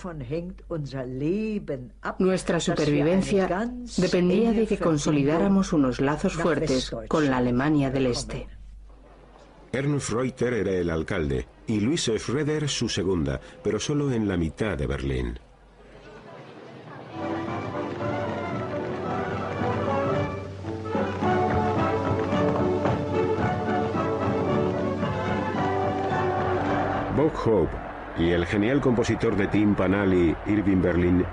Nuestra supervivencia dependía de que consolidáramos unos lazos fuertes con la Alemania del Este. Ernst Reuter era el alcalde y Luise Schroeder su segunda, pero solo en la mitad de Berlín. Bob Hope y el genial compositor de timpanali Irving Berlin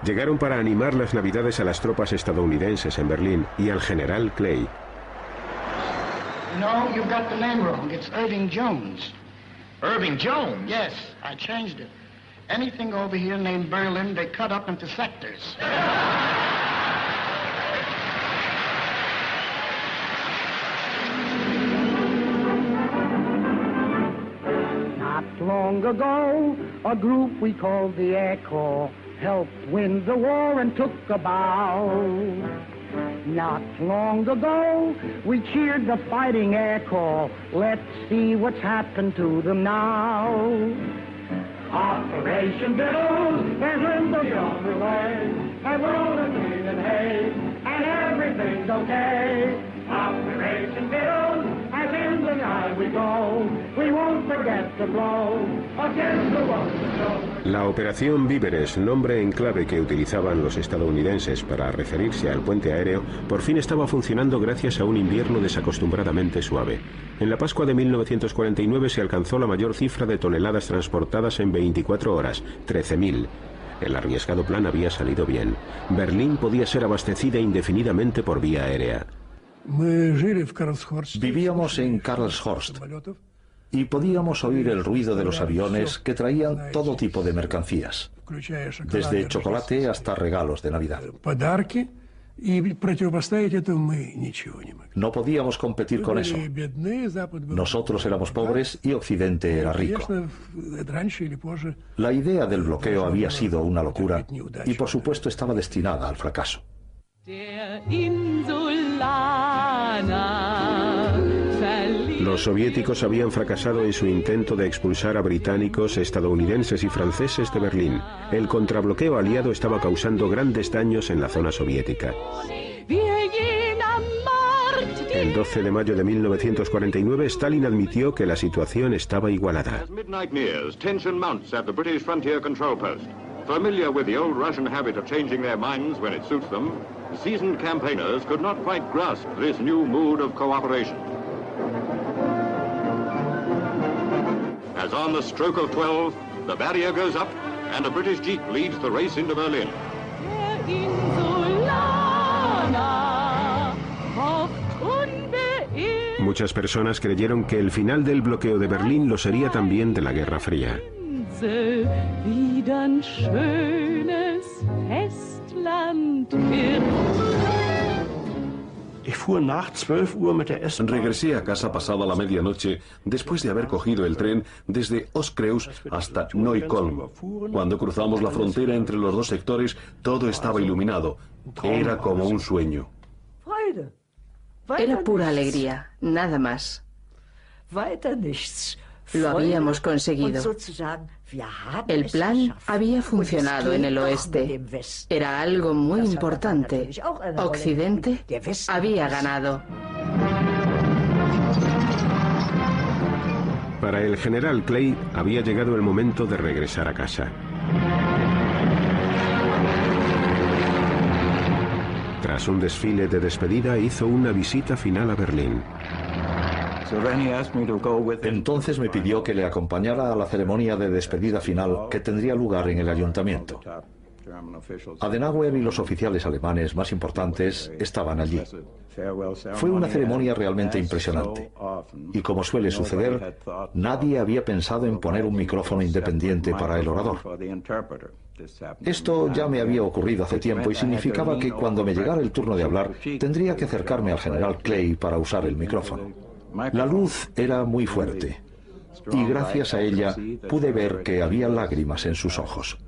llegaron para animar las navidades a las tropas estadounidenses en Berlín y al general Clay. No, you've got the name wrong. It's Irving Jones. Irving Jones? Yes, I changed it. Anything over here named Berlin, they cut up into sectors. Long ago, a group we called the Air Corps helped win the war and took a bow. Not long ago, we cheered the fighting Air Corps. Let's see what's happened to them now. Operation Biddle is in the underway, and we're all in green and hay, and everything's okay. Operation Biddle, as in the eye we go, we won't forget to blow against the one to show. La Operación Víveres, nombre en clave que utilizaban los estadounidenses para referirse al puente aéreo, por fin estaba funcionando gracias a un invierno desacostumbradamente suave. En la Pascua de 1949 se alcanzó la mayor cifra de toneladas transportadas en 24 horas, 13.000. El arriesgado plan había salido bien. Berlín podía ser abastecida indefinidamente por vía aérea. Vivíamos en Karlshorst y podíamos oír el ruido de los aviones que traían todo tipo de mercancías, desde chocolate hasta regalos de Navidad. No podíamos competir con eso. Nosotros éramos pobres y Occidente era rico. La idea del bloqueo había sido una locura y por supuesto estaba destinada al fracaso. Los soviéticos habían fracasado en su intento de expulsar a británicos, estadounidenses y franceses de Berlín. El contrabloqueo aliado estaba causando grandes daños en la zona soviética. El 12 de mayo de 1949, Stalin admitió que la situación estaba igualada. Familiar with the old Russian habit of changing their minds when it suits them, seasoned campaigners could not quite grasp this new mood of cooperation. As on the stroke of 12, the barrier goes up and a British jeep leads the race into Berlin. Muchas personas creyeron que el final del bloqueo de Berlín lo sería también de la Guerra Fría. Regresé a casa pasada la medianoche después de haber cogido el tren desde Ostkreuz hasta Neukölln. Cuando cruzamos la frontera entre los dos sectores, todo estaba iluminado. Era como un sueño. Era pura alegría, nada más. Lo habíamos conseguido. El plan había funcionado en el oeste. Era algo muy importante. Occidente había ganado. Para el general Clay había llegado el momento de regresar a casa. Tras un desfile de despedida, hizo una visita final a Berlín. Entonces me pidió que le acompañara a la ceremonia de despedida final que tendría lugar en el ayuntamiento. Adenauer y los oficiales alemanes más importantes estaban allí. Fue una ceremonia realmente impresionante. Y como suele suceder, nadie había pensado en poner un micrófono independiente para el orador. Esto ya me había ocurrido hace tiempo y significaba que cuando me llegara el turno de hablar, tendría que acercarme al general Clay para usar el micrófono. La luz era muy fuerte y gracias a ella pude ver que había lágrimas en sus ojos.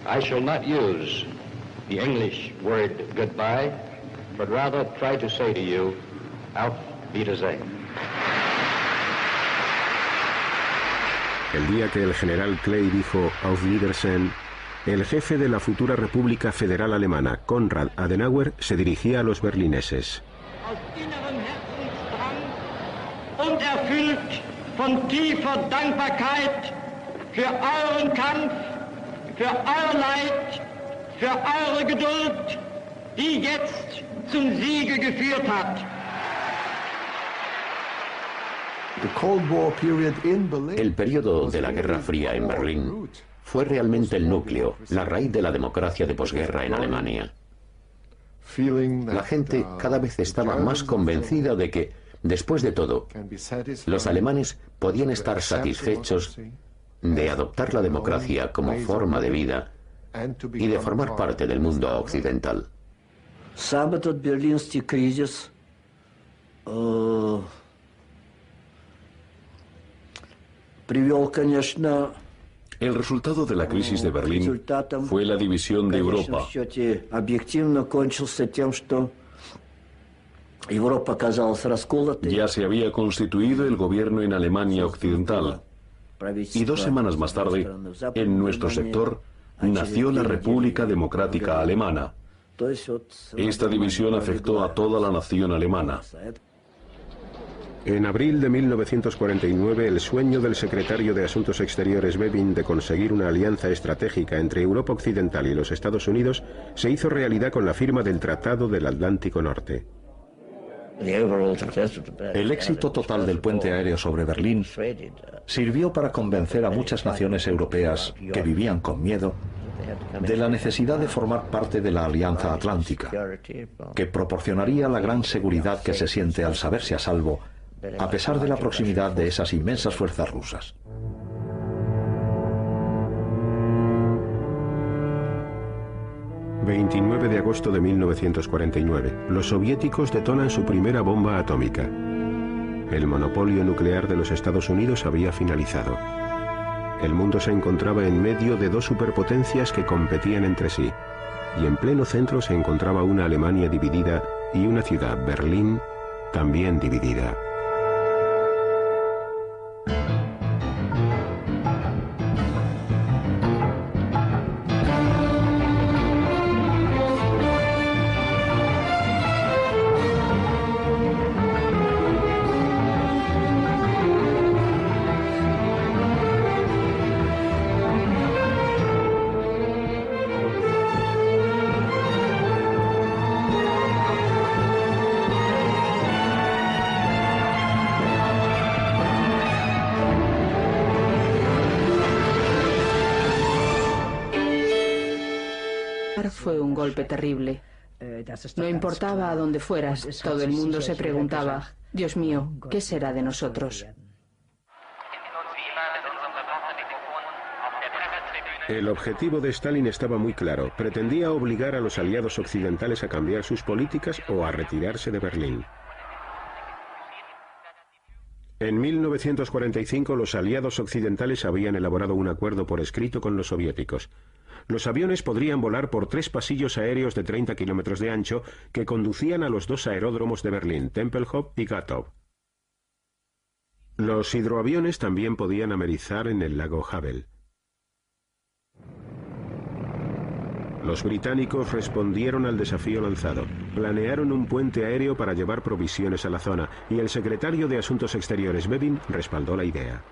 I shall not use the English word goodbye, but rather try to say to you, Auf Wiedersehen. El día que el general Clay dijo Auf Wiedersehen, el jefe de la futura República Federal Alemana, Konrad Adenauer, se dirigía a los berlineses. Und erfüllt von tiefer Dankbarkeit für euren Kampf, für euer Leid, für eure Geduld, die jetzt zum Siege geführt hat. El periodo de la Guerra Fría en Berlín fue realmente el núcleo, la raíz de la democracia de posguerra en Alemania. La gente cada vez estaba más convencida de que, después de todo, los alemanes podían estar satisfechos de adoptar la democracia como forma de vida y de formar parte del mundo occidental. El resultado de la crisis de Berlín fue la división de Europa. Ya se había constituido el gobierno en Alemania Occidental y 2 semanas más tarde, en nuestro sector, nació la República Democrática Alemana. Esta división afectó a toda la nación alemana. En abril de 1949, el sueño del secretario de Asuntos Exteriores Bevin de conseguir una alianza estratégica entre Europa Occidental y los Estados Unidos se hizo realidad con la firma del Tratado del Atlántico Norte. El éxito total del puente aéreo sobre Berlín sirvió para convencer a muchas naciones europeas que vivían con miedo de la necesidad de formar parte de la Alianza Atlántica, que proporcionaría la gran seguridad que se siente al saberse a salvo, a pesar de la proximidad de esas inmensas fuerzas rusas. ...29 de agosto de 1949... los soviéticos detonan su primera bomba atómica. El monopolio nuclear de los Estados Unidos había finalizado. El mundo se encontraba en medio de dos superpotencias que competían entre sí, y en pleno centro se encontraba una Alemania dividida y una ciudad, Berlín, también dividida. Fue un golpe terrible. No importaba a dónde fueras, todo el mundo se preguntaba, Dios mío, ¿qué será de nosotros? El objetivo de Stalin estaba muy claro. Pretendía obligar a los aliados occidentales a cambiar sus políticas o a retirarse de Berlín. En 1945 los aliados occidentales habían elaborado un acuerdo por escrito con los soviéticos. Los aviones podrían volar por 3 pasillos aéreos de 30 kilómetros de ancho que conducían a los 2 aeródromos de Berlín, Tempelhof y Gatow. Los hidroaviones también podían amerizar en el lago Havel. Los británicos respondieron al desafío lanzado. Planearon un puente aéreo para llevar provisiones a la zona, y el secretario de Asuntos Exteriores, Bevin, respaldó la idea.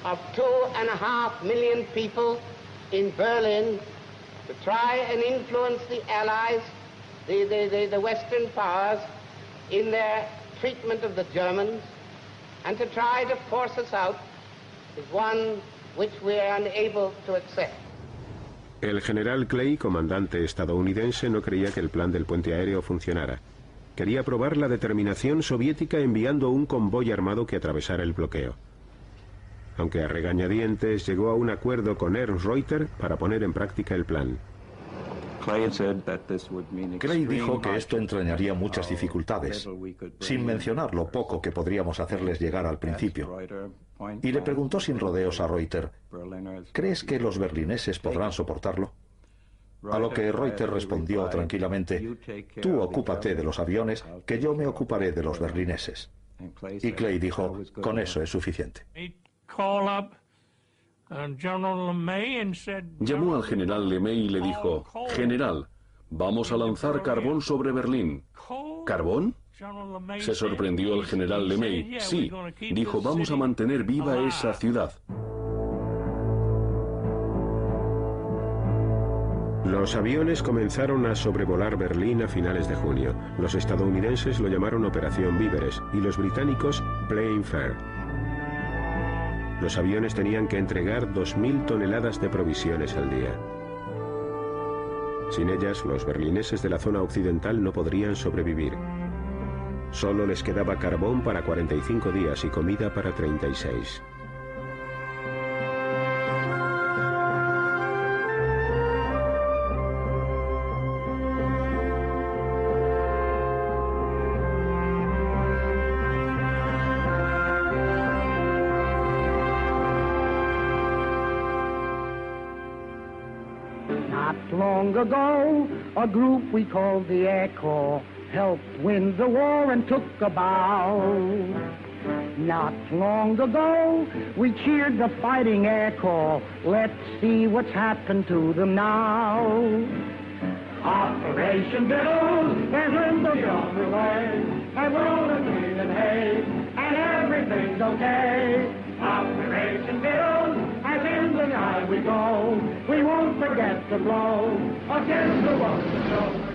Of 2.5 million people in Berlin to try and influence the Allies, the Western powers, in their treatment of the Germans, and to try to force us out is one which we are unable to accept. El general Clay, comandante estadounidense, no creía que el plan del puente aéreo funcionara. Quería probar la determinación soviética enviando un convoy armado que atravesara el bloqueo. Aunque a regañadientes llegó a un acuerdo con Ernst Reuter para poner en práctica el plan. Clay dijo que esto entrañaría muchas dificultades, sin mencionar lo poco que podríamos hacerles llegar al principio. Y le preguntó sin rodeos a Reuter, ¿crees que los berlineses podrán soportarlo? A lo que Reuter respondió tranquilamente, tú ocúpate de los aviones, que yo me ocuparé de los berlineses. Y Clay dijo, con eso es suficiente. Llamó al general LeMay y le dijo, general, vamos a lanzar carbón sobre Berlín. ¿Carbón? Se sorprendió el general LeMay. Sí, dijo, vamos a mantener viva esa ciudad. Los aviones comenzaron a sobrevolar Berlín a finales de junio. Los estadounidenses lo llamaron Operación Víveres y los británicos Plain Fair. Los aviones tenían que entregar 2.000 toneladas de provisiones al día. Sin ellas, los berlineses de la zona occidental no podrían sobrevivir. Solo les quedaba carbón para 45 días y comida para 36. Long ago, a group we called the Air Corps helped win the war and took a bow. Not long ago, we cheered the fighting Air Corps. Let's see what's happened to them now. Operation Biddles is in the underway, and we're all in green and hay, and everything's okay. Operation Biddles, as in the eye we go. We won't forget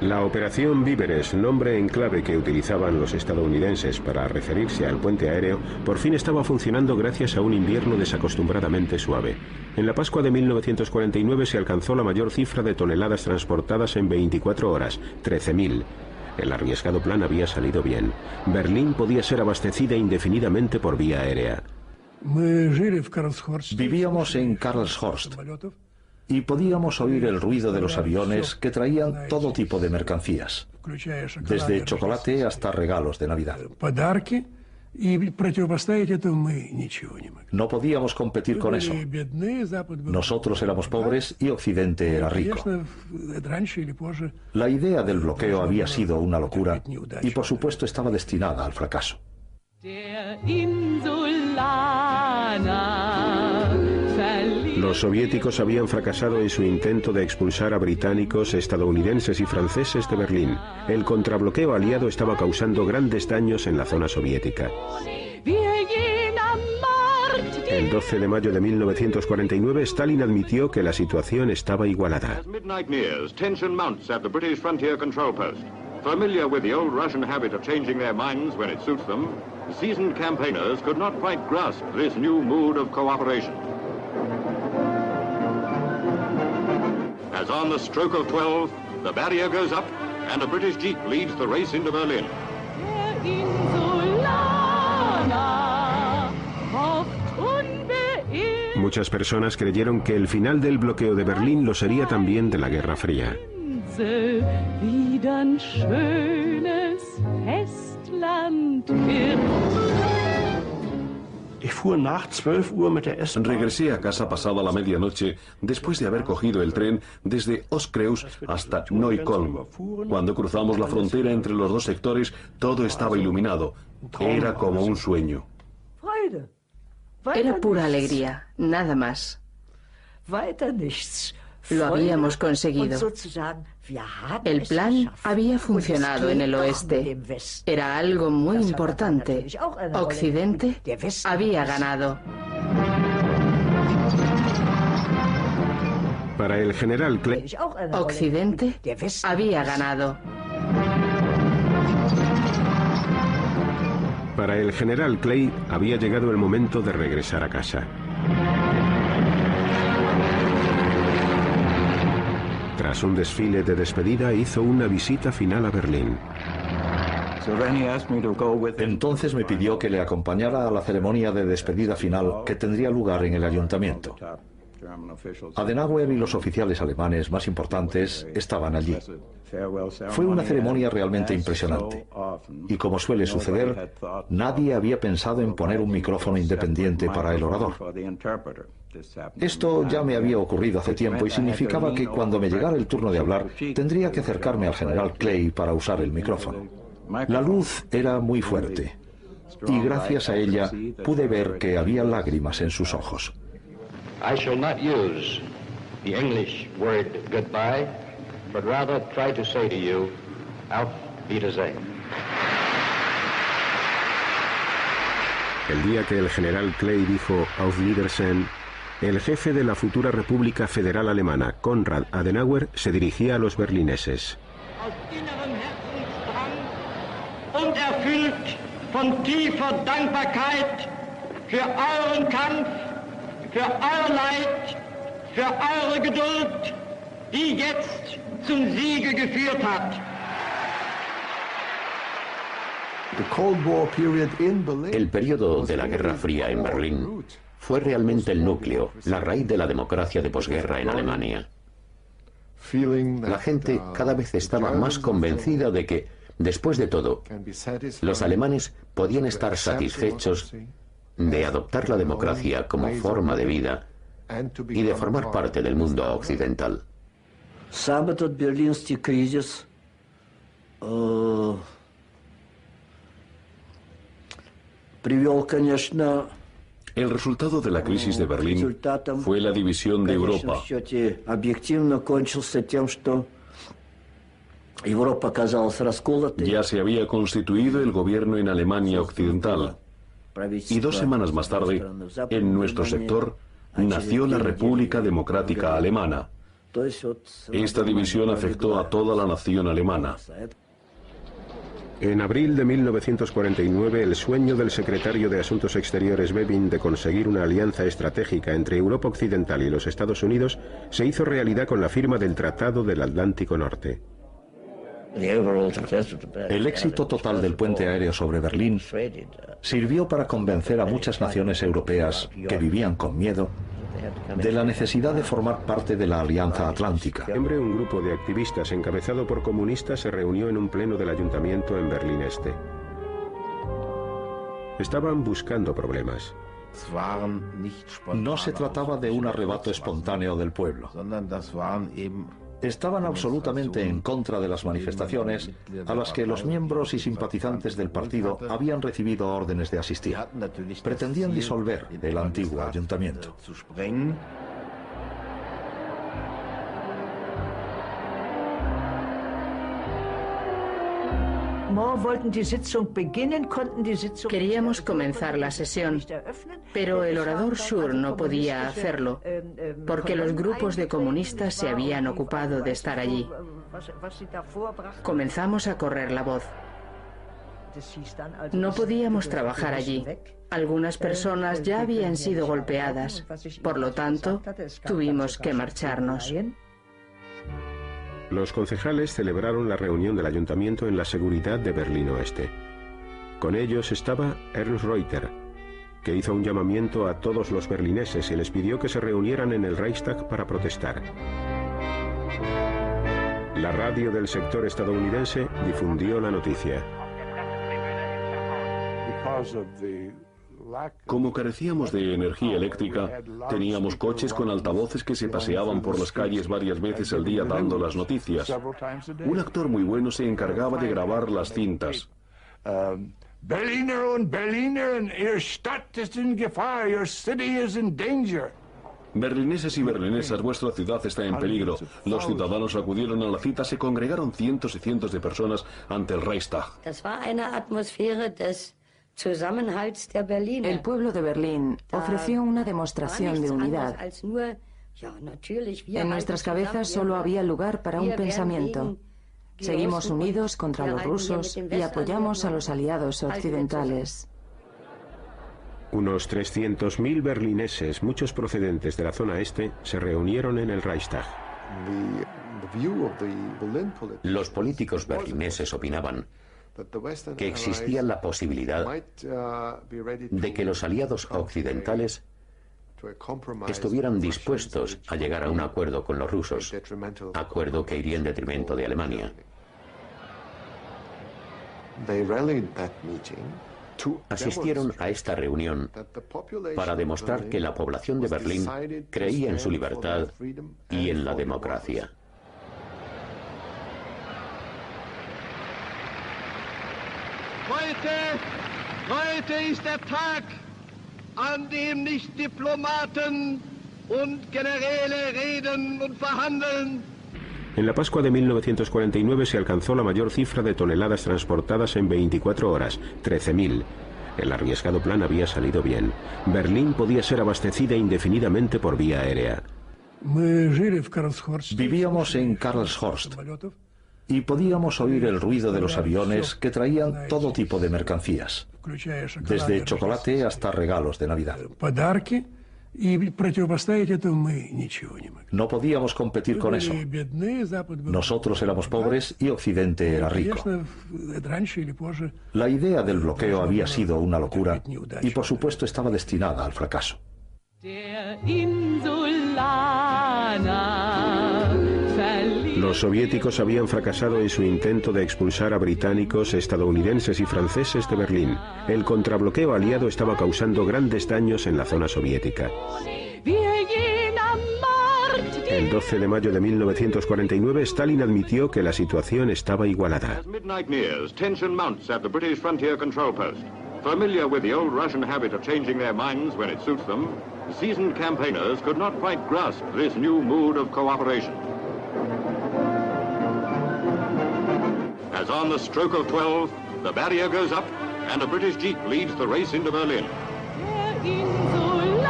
La Operación Víveres, nombre en clave que utilizaban los estadounidenses para referirse al puente aéreo, por fin estaba funcionando gracias a un invierno desacostumbradamente suave. En la Pascua de 1949 se alcanzó la mayor cifra de toneladas transportadas en 24 horas, 13.000. El arriesgado plan había salido bien. Berlín podía ser abastecida indefinidamente por vía aérea. Vivíamos en Karlshorst y podíamos oír el ruido de los aviones que traían todo tipo de mercancías, desde chocolate hasta regalos de Navidad. No podíamos competir con eso. Nosotros éramos pobres y Occidente era rico. La idea del bloqueo había sido una locura y por supuesto estaba destinada al fracaso. Los soviéticos habían fracasado en su intento de expulsar a británicos, estadounidenses y franceses de Berlín. El contrabloqueo aliado estaba causando grandes daños en la zona soviética. El 12 de mayo de 1949, Stalin admitió que la situación estaba igualada. Familiar with the old Russian habit of changing their minds when it suits them, seasoned campaigners could not quite grasp this new mood of cooperation. As on the stroke of 12, the barrier goes up and a British jeep leads the race into Berlin. Muchas personas creyeron que el final del bloqueo de Berlín lo sería también de la Guerra Fría. Regresé a casa pasada la medianoche después de haber cogido el tren desde Ostkreuz hasta Neukölln. Cuando cruzamos la frontera entre los dos sectores, todo estaba iluminado. Era como un sueño. Era pura alegría, nada más. Lo habíamos conseguido. El plan había funcionado en el oeste. Era algo muy importante. Occidente había ganado. Para el general Clay, Occidente había ganado. Para el general Clay había llegado el momento de regresar a casa. Tras un desfile de despedida, hizo una visita final a Berlín. Entonces me pidió que le acompañara a la ceremonia de despedida final que tendría lugar en el ayuntamiento. Adenauer y los oficiales alemanes más importantes estaban allí. Fue una ceremonia realmente impresionante. Y como suele suceder, nadie había pensado en poner un micrófono independiente para el orador. Esto ya me había ocurrido hace tiempo y significaba que cuando me llegara el turno de hablar, tendría que acercarme al general Clay para usar el micrófono. La luz era muy fuerte y gracias a ella pude ver que había lágrimas en sus ojos. I shall not use the English word goodbye, but rather try to say to you, Auf Wiedersehen. El día que el general Clay dijo Auf Wiedersehen, el jefe de la futura República Federal Alemana, Konrad Adenauer, se dirigía a los berlineses. Aus innerem Herzensdrang und erfüllt von tiefer Dankbarkeit für euren Kampf, für euer Leid, für eure Geduld, die jetzt zum Siege geführt hat. El periodo de la Guerra Fría en Berlín fue realmente el núcleo, la raíz de la democracia de posguerra en Alemania. La gente cada vez estaba más convencida de que, después de todo, los alemanes podían estar satisfechos de adoptar la democracia como forma de vida y de formar parte del mundo occidental. El resultado de la crisis de Berlín fue la división de Europa. Ya se había constituido el gobierno en Alemania Occidental. Y 2 semanas más tarde, en nuestro sector, nació la República Democrática Alemana. Esta división afectó a toda la nación alemana. En abril de 1949, el sueño del secretario de Asuntos Exteriores Bevin de conseguir una alianza estratégica entre Europa Occidental y los Estados Unidos se hizo realidad con la firma del Tratado del Atlántico Norte. El éxito total del puente aéreo sobre Berlín sirvió para convencer a muchas naciones europeas que vivían con miedo de la necesidad de formar parte de la Alianza Atlántica. En diciembre, un grupo de activistas encabezado por comunistas se reunió en un pleno del ayuntamiento en Berlín Este. Estaban buscando problemas. No se trataba de un arrebato espontáneo del pueblo. Estaban absolutamente en contra de las manifestaciones a las que los miembros y simpatizantes del partido habían recibido órdenes de asistir. Pretendían disolver el antiguo ayuntamiento. Queríamos comenzar la sesión, pero el orador Schur no podía hacerlo, porque los grupos de comunistas se habían ocupado de estar allí. Comenzamos a correr la voz. No podíamos trabajar allí. Algunas personas ya habían sido golpeadas, por lo tanto, tuvimos que marcharnos. Los concejales celebraron la reunión del ayuntamiento en la seguridad de Berlín Oeste. Con ellos estaba Ernst Reuter, que hizo un llamamiento a todos los berlineses y les pidió que se reunieran en el Reichstag para protestar. La radio del sector estadounidense difundió la noticia. Como carecíamos de energía eléctrica, teníamos coches con altavoces que se paseaban por las calles varias veces al día dando las noticias. Un actor muy bueno se encargaba de grabar las cintas. Berliner und Berliner, Ihre Stadt ist in Gefahr, your city is in danger. Berlineses y berlinesas, vuestra ciudad está en peligro. Los ciudadanos acudieron a la cita, se congregaron cientos y cientos de personas ante el Reichstag. El pueblo de Berlín ofreció una demostración de unidad. En nuestras cabezas solo había lugar para un pensamiento. Seguimos unidos contra los rusos y apoyamos a los aliados occidentales. Unos 300.000 berlineses, muchos procedentes de la zona este, se reunieron en el Reichstag. Los políticos berlineses opinaban que existía la posibilidad de que los aliados occidentales estuvieran dispuestos a llegar a un acuerdo con los rusos, acuerdo que iría en detrimento de Alemania. Asistieron a esta reunión para demostrar que la población de Berlín creía en su libertad y en la democracia. Heute ist der Tag, an dem nicht Diplomaten und Generäle reden und verhandeln. En la Pascua de 1949 se alcanzó la mayor cifra de toneladas transportadas en 24 horas, 13.000. El arriesgado plan había salido bien. Berlín podía ser abastecida indefinidamente por vía aérea. Vivíamos en Karlshorst y podíamos oír el ruido de los aviones que traían todo tipo de mercancías, desde chocolate hasta regalos de Navidad. No podíamos competir con eso. Nosotros éramos pobres y Occidente era rico. La idea del bloqueo había sido una locura y por supuesto estaba destinada al fracaso. Los soviéticos habían fracasado en su intento de expulsar a británicos, estadounidenses y franceses de Berlín. El contrabloqueo aliado estaba causando grandes daños en la zona soviética. El 12 de mayo de 1949, Stalin admitió que la situación estaba igualada. Familiar with the old Russian habit of changing their minds when it suits them, seasoned campaigners could not quite grasp this new mood of cooperation. As on the stroke of 12, the barrier goes up and a British jeep leads the race into Berlin. Insulaner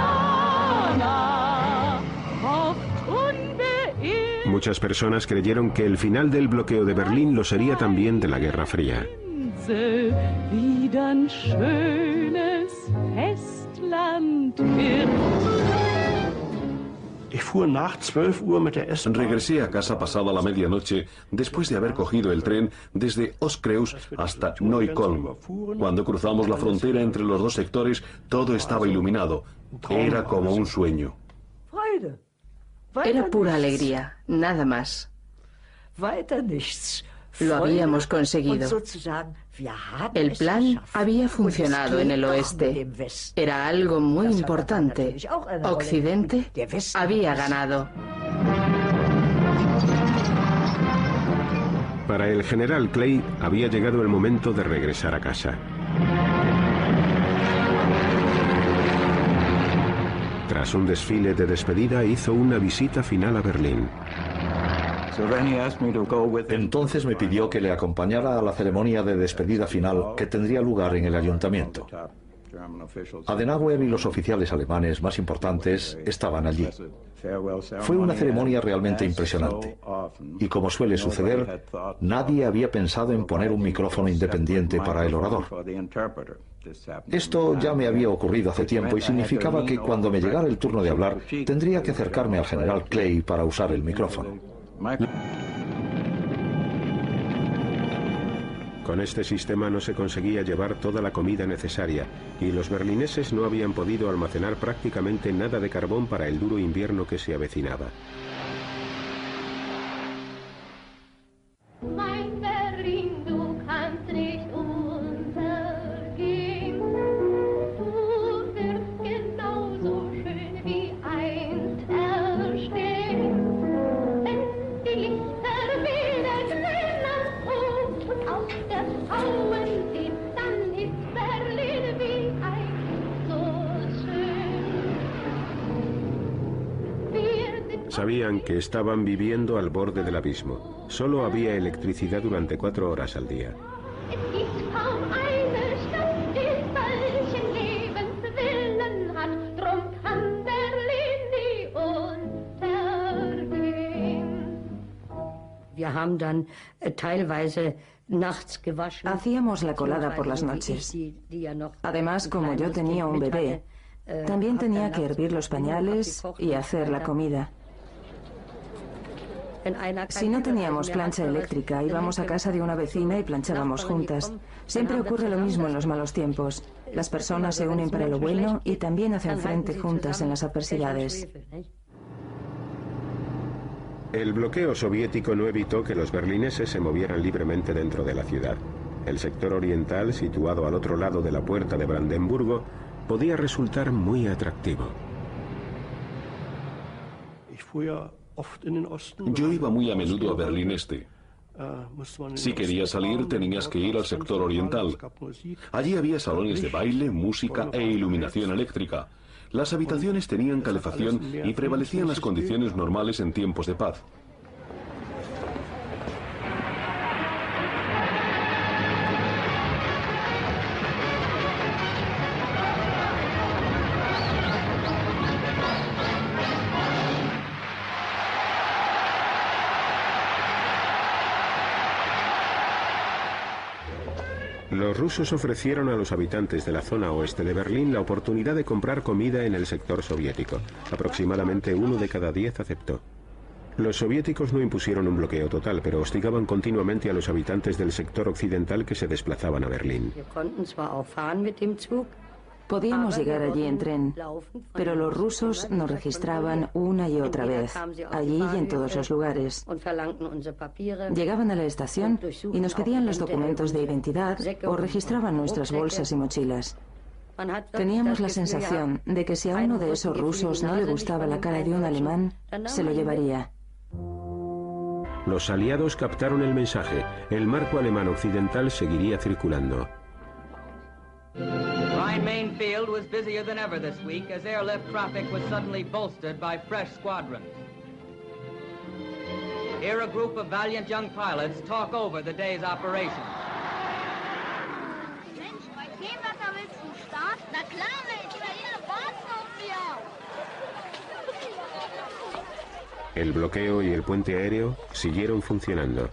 hofft unbeirrt. Muchas personas creyeron que el final del bloqueo de Berlín lo sería también de la Guerra Fría. Regresé a casa pasada la medianoche después de haber cogido el tren desde Ostkreuz hasta Neukölln. Cuando cruzamos la frontera entre los dos sectores, todo estaba iluminado. Era como un sueño. Era pura alegría, nada más. Lo habíamos conseguido. El plan había funcionado en el oeste. Era algo muy importante. Occidente había ganado. Para el general Clay había llegado el momento de regresar a casa. Tras un desfile de despedida, hizo una visita final a Berlín. Entonces me pidió que le acompañara a la ceremonia de despedida final que tendría lugar en el ayuntamiento. Adenauer y los oficiales alemanes más importantes estaban allí. Fue una ceremonia realmente impresionante. Y como suele suceder, nadie había pensado en poner un micrófono independiente para el orador. Esto ya me había ocurrido hace tiempo y significaba que cuando me llegara el turno de hablar, tendría que acercarme al general Clay para usar el micrófono. Con este sistema no se conseguía llevar toda la comida necesaria y los berlineses no habían podido almacenar prácticamente nada de carbón para el duro invierno que se avecinaba. Sabían que estaban viviendo al borde del abismo. Solo había electricidad durante 4 horas al día. Hacíamos la colada por las noches. Además, como yo tenía un bebé, también tenía que hervir los pañales y hacer la comida. Si no teníamos plancha eléctrica, íbamos a casa de una vecina y planchábamos juntas. Siempre ocurre lo mismo en los malos tiempos. Las personas se unen para lo bueno y también hacen frente juntas en las adversidades. El bloqueo soviético no evitó que los berlineses se movieran libremente dentro de la ciudad. El sector oriental, situado al otro lado de la puerta de Brandenburgo, podía resultar muy atractivo. Yo iba muy a menudo a Berlín Este. Si querías salir, tenías que ir al sector oriental. Allí había salones de baile, música e iluminación eléctrica. Las habitaciones tenían calefacción y prevalecían las condiciones normales en tiempos de paz. Los rusos ofrecieron a los habitantes de la zona oeste de Berlín la oportunidad de comprar comida en el sector soviético. Aproximadamente 1 de cada 10 aceptó. Los soviéticos no impusieron un bloqueo total, pero hostigaban continuamente a los habitantes del sector occidental que se desplazaban a Berlín. Podíamos llegar allí en tren, pero los rusos nos registraban una y otra vez, allí y en todos los lugares. Llegaban a la estación y nos pedían los documentos de identidad o registraban nuestras bolsas y mochilas. Teníamos la sensación de que si a uno de esos rusos no le gustaba la cara de un alemán, se lo llevaría. Los aliados captaron el mensaje. El marco alemán occidental seguiría circulando. Rhine-Main Field was busier than ever this week as airlift traffic was suddenly bolstered by fresh squadrons. Here a group of valiant young pilots talk over the day's operations. Mensch, bei dem Wetter willst du starten? Na klar, Mensch, bei jeder warten auf mir. El bloqueo y el puente aéreo siguieron funcionando.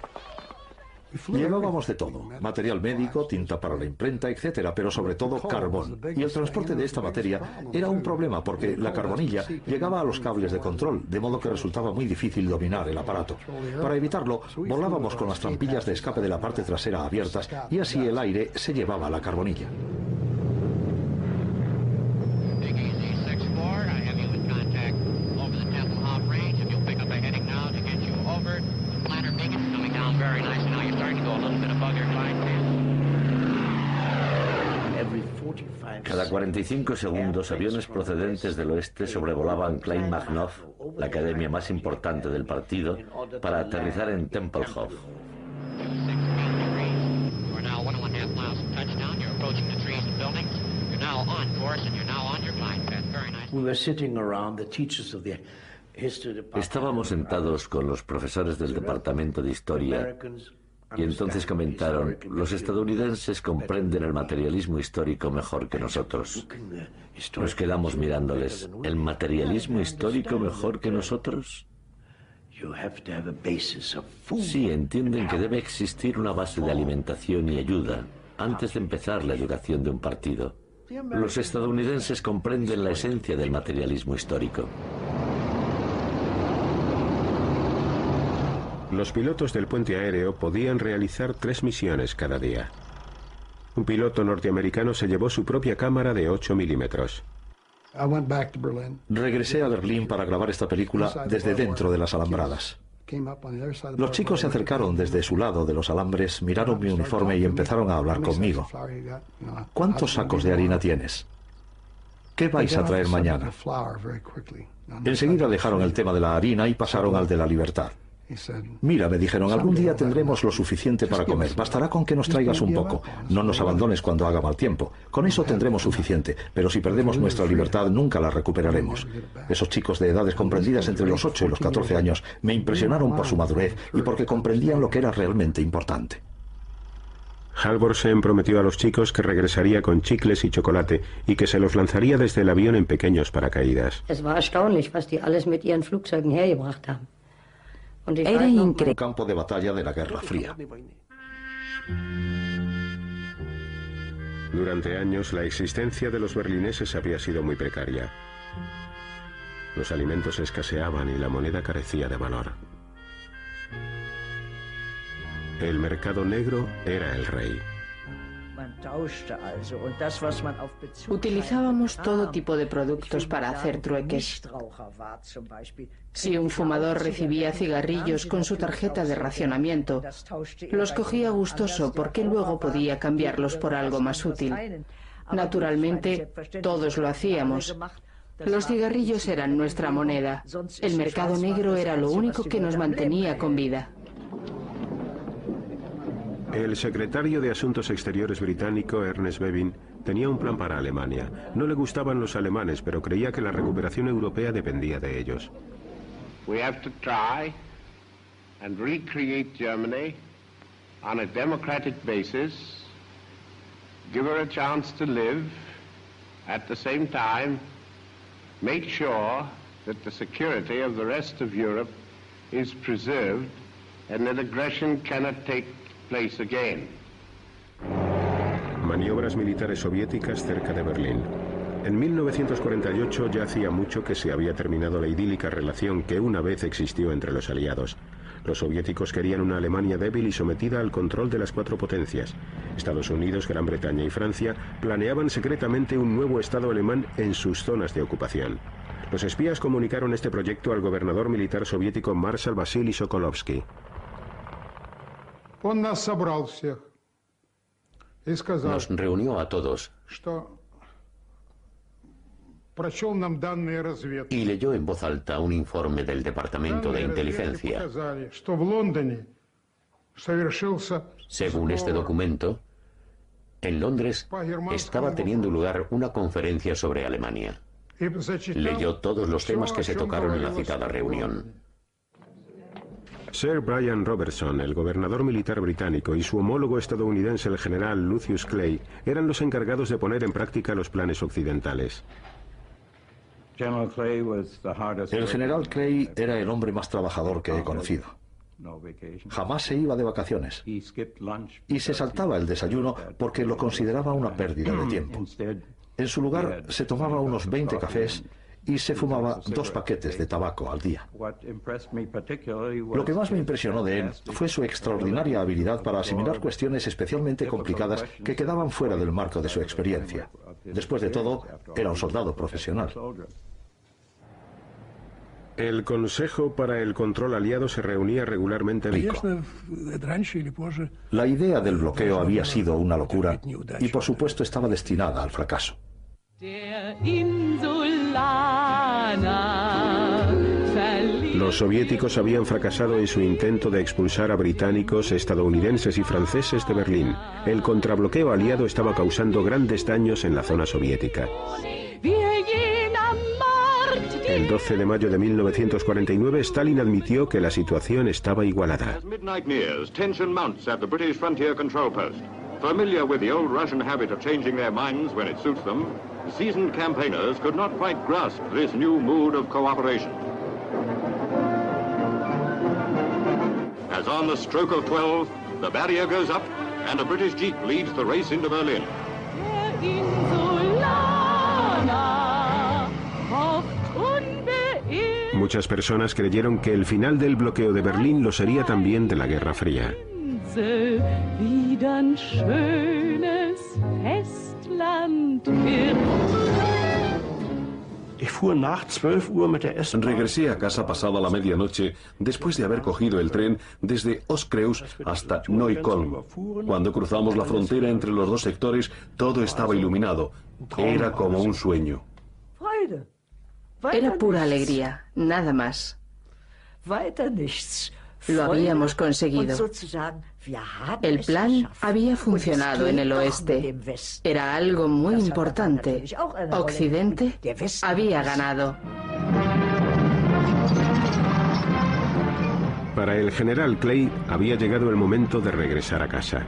Llevábamos de todo, material médico, tinta para la imprenta, etcétera, pero sobre todo carbón. Y el transporte de esta materia era un problema porque la carbonilla llegaba a los cables de control, de modo que resultaba muy difícil dominar el aparato. Para evitarlo, volábamos con las trampillas de escape de la parte trasera abiertas y así el aire se llevaba la carbonilla. Cada 45 segundos, aviones procedentes del oeste sobrevolaban Kleinmachnow, la academia más importante del partido, para aterrizar en Tempelhof. Estábamos sentados con los profesores del departamento de historia y entonces comentaron, los estadounidenses comprenden el materialismo histórico mejor que nosotros. Nos quedamos mirándoles, ¿el materialismo histórico mejor que nosotros? Sí, entienden que debe existir una base de alimentación y ayuda antes de empezar la educación de un partido. Los estadounidenses comprenden la esencia del materialismo histórico. Los pilotos del puente aéreo podían realizar 3 misiones cada día. Un piloto norteamericano se llevó su propia cámara de 8 milímetros. Regresé a Berlín para grabar esta película desde dentro de las alambradas. Los chicos se acercaron desde su lado de los alambres, miraron mi uniforme y empezaron a hablar conmigo. ¿Cuántos sacos de harina tienes? ¿Qué vais a traer mañana? Enseguida dejaron el tema de la harina y pasaron al de la libertad. Mira, me dijeron, algún día tendremos lo suficiente para comer. Bastará con que nos traigas un poco. No nos abandones cuando haga mal tiempo. Con eso tendremos suficiente. Pero si perdemos nuestra libertad, nunca la recuperaremos. Esos chicos de edades comprendidas entre los 8 y los 14 años me impresionaron por su madurez y porque comprendían lo que era realmente importante. Halvorsen prometió a los chicos que regresaría con chicles y chocolate y que se los lanzaría desde el avión en pequeños paracaídas. Era increíble. Un campo de batalla de la Guerra Fría. Durante años, la existencia de los berlineses había sido muy precaria. Los alimentos escaseaban y la moneda carecía de valor. El mercado negro era el rey. Utilizábamos todo tipo de productos para hacer trueques. Si un fumador recibía cigarrillos con su tarjeta de racionamiento, los cogía gustoso porque luego podía cambiarlos por algo más útil. Naturalmente, todos lo hacíamos. Los cigarrillos eran nuestra moneda. El mercado negro era lo único que nos mantenía con vida. El secretario de Asuntos Exteriores británico, Ernest Bevin, tenía un plan para Alemania. No le gustaban los alemanes, pero creía que la recuperación europea dependía de ellos. We have to try and recreate Germany on a democratic basis, give her a chance to live, at the same time, make sure that the security of the rest of Europe is preserved and that aggression cannot take place again. Maniobras militares soviéticas cerca de Berlín. En 1948 ya hacía mucho que se había terminado la idílica relación que una vez existió entre los aliados. Los soviéticos querían una Alemania débil y sometida al control de las 4 potencias. Estados Unidos, Gran Bretaña y Francia planeaban secretamente un nuevo Estado alemán en sus zonas de ocupación. Los espías comunicaron este proyecto al gobernador militar soviético Marshal Vasily Sokolovsky. Nos reunió a todos y leyó en voz alta un informe del Departamento de Inteligencia. Según este documento, en Londres estaba teniendo lugar una conferencia sobre Alemania. Leyó todos los temas que se tocaron en la citada reunión. Sir Brian Robertson, el gobernador militar británico, y su homólogo estadounidense, el general Lucius Clay, eran los encargados de poner en práctica los planes occidentales. El general Clay era el hombre más trabajador que he conocido. Jamás se iba de vacaciones y se saltaba el desayuno porque lo consideraba una pérdida de tiempo. En su lugar se tomaba unos 20 cafés y se fumaba 2 paquetes de tabaco al día. Lo que más me impresionó de él fue su extraordinaria habilidad para asimilar cuestiones especialmente complicadas que quedaban fuera del marco de su experiencia. Después de todo, era un soldado profesional. El Consejo para el Control Aliado se reunía regularmente en Vico. La idea del bloqueo había sido una locura y por supuesto estaba destinada al fracaso. Los soviéticos habían fracasado en su intento de expulsar a británicos, estadounidenses y franceses de Berlín. El contrabloqueo aliado estaba causando grandes daños en la zona soviética. El 12 de mayo de 1949, Stalin admitió que la situación estaba igualada. Familiar with the old Russian habit of changing their minds when it suits them, seasoned campaigners could not quite grasp this new mood of cooperation. As on the stroke of 12, the barrier goes up and a British jeep leads the race into Berlin. Muchas personas creyeron que el final del bloqueo de Berlín lo sería también de la Guerra Fría. Regresé a casa pasada la medianoche después de haber cogido el tren desde Ostkreuz hasta Neukölln. Cuando cruzamos la frontera entre los dos sectores, todo estaba iluminado. Era como un sueño. Era pura alegría, nada más. Lo habíamos conseguido. El plan había funcionado en el oeste. Era algo muy importante. Occidente había ganado. Para el general Clay había llegado el momento de regresar a casa.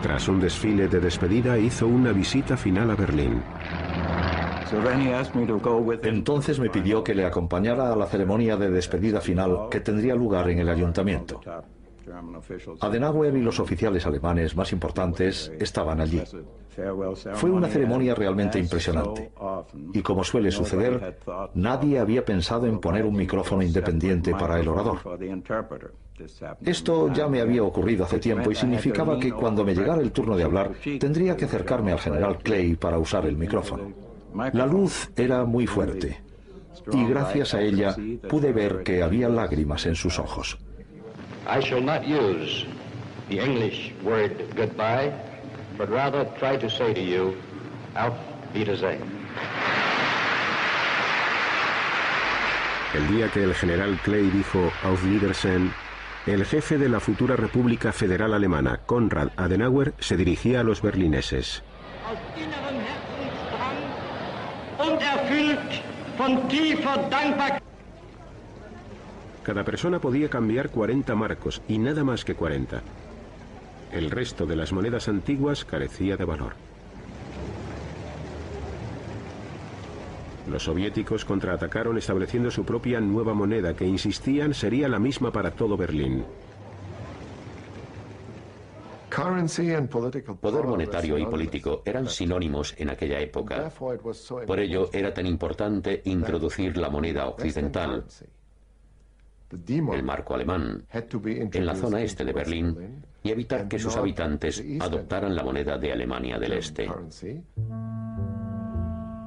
Tras un desfile de despedida, hizo una visita final a Berlín. Entonces me pidió que le acompañara a la ceremonia de despedida final que tendría lugar en el ayuntamiento. Adenauer y los oficiales alemanes más importantes estaban allí. Fue una ceremonia realmente impresionante. Y como suele suceder, nadie había pensado en poner un micrófono independiente para el orador. Esto ya me había ocurrido hace tiempo y significaba que cuando me llegara el turno de hablar, tendría que acercarme al general Clay para usar el micrófono. La luz era muy fuerte y gracias a ella pude ver que había lágrimas en sus ojos. I shall not use the English word goodbye, but rather try to say to you, Auf Wiedersehen. El día que el general Clay dijo Auf Wiedersehen, el jefe de la futura República Federal Alemana, Konrad Adenauer, se dirigía a los berlineses. Cada persona podía cambiar 40 marcos y nada más que 40. El resto de las monedas antiguas carecía de valor. Los soviéticos contraatacaron estableciendo su propia nueva moneda que insistían sería la misma para todo Berlín. Poder monetario y político eran sinónimos en aquella época. Por ello era tan importante introducir la moneda occidental, el marco alemán, en la zona este de Berlín y evitar que sus habitantes adoptaran la moneda de Alemania del Este.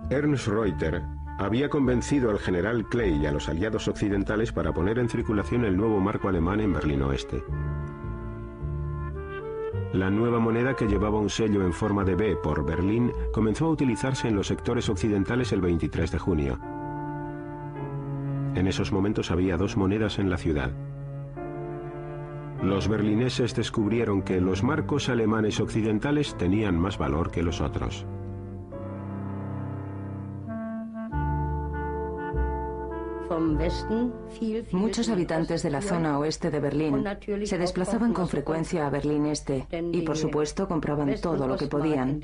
Ernst Reuter había convencido al general Clay y a los aliados occidentales para poner en circulación el nuevo marco alemán en Berlín Oeste. La nueva moneda, que llevaba un sello en forma de B por Berlín, comenzó a utilizarse en los sectores occidentales el 23 de junio. En esos momentos había 2 monedas en la ciudad. Los berlineses descubrieron que los marcos alemanes occidentales tenían más valor que los otros. Muchos habitantes de la zona oeste de Berlín se desplazaban con frecuencia a Berlín Este y, por supuesto, compraban todo lo que podían.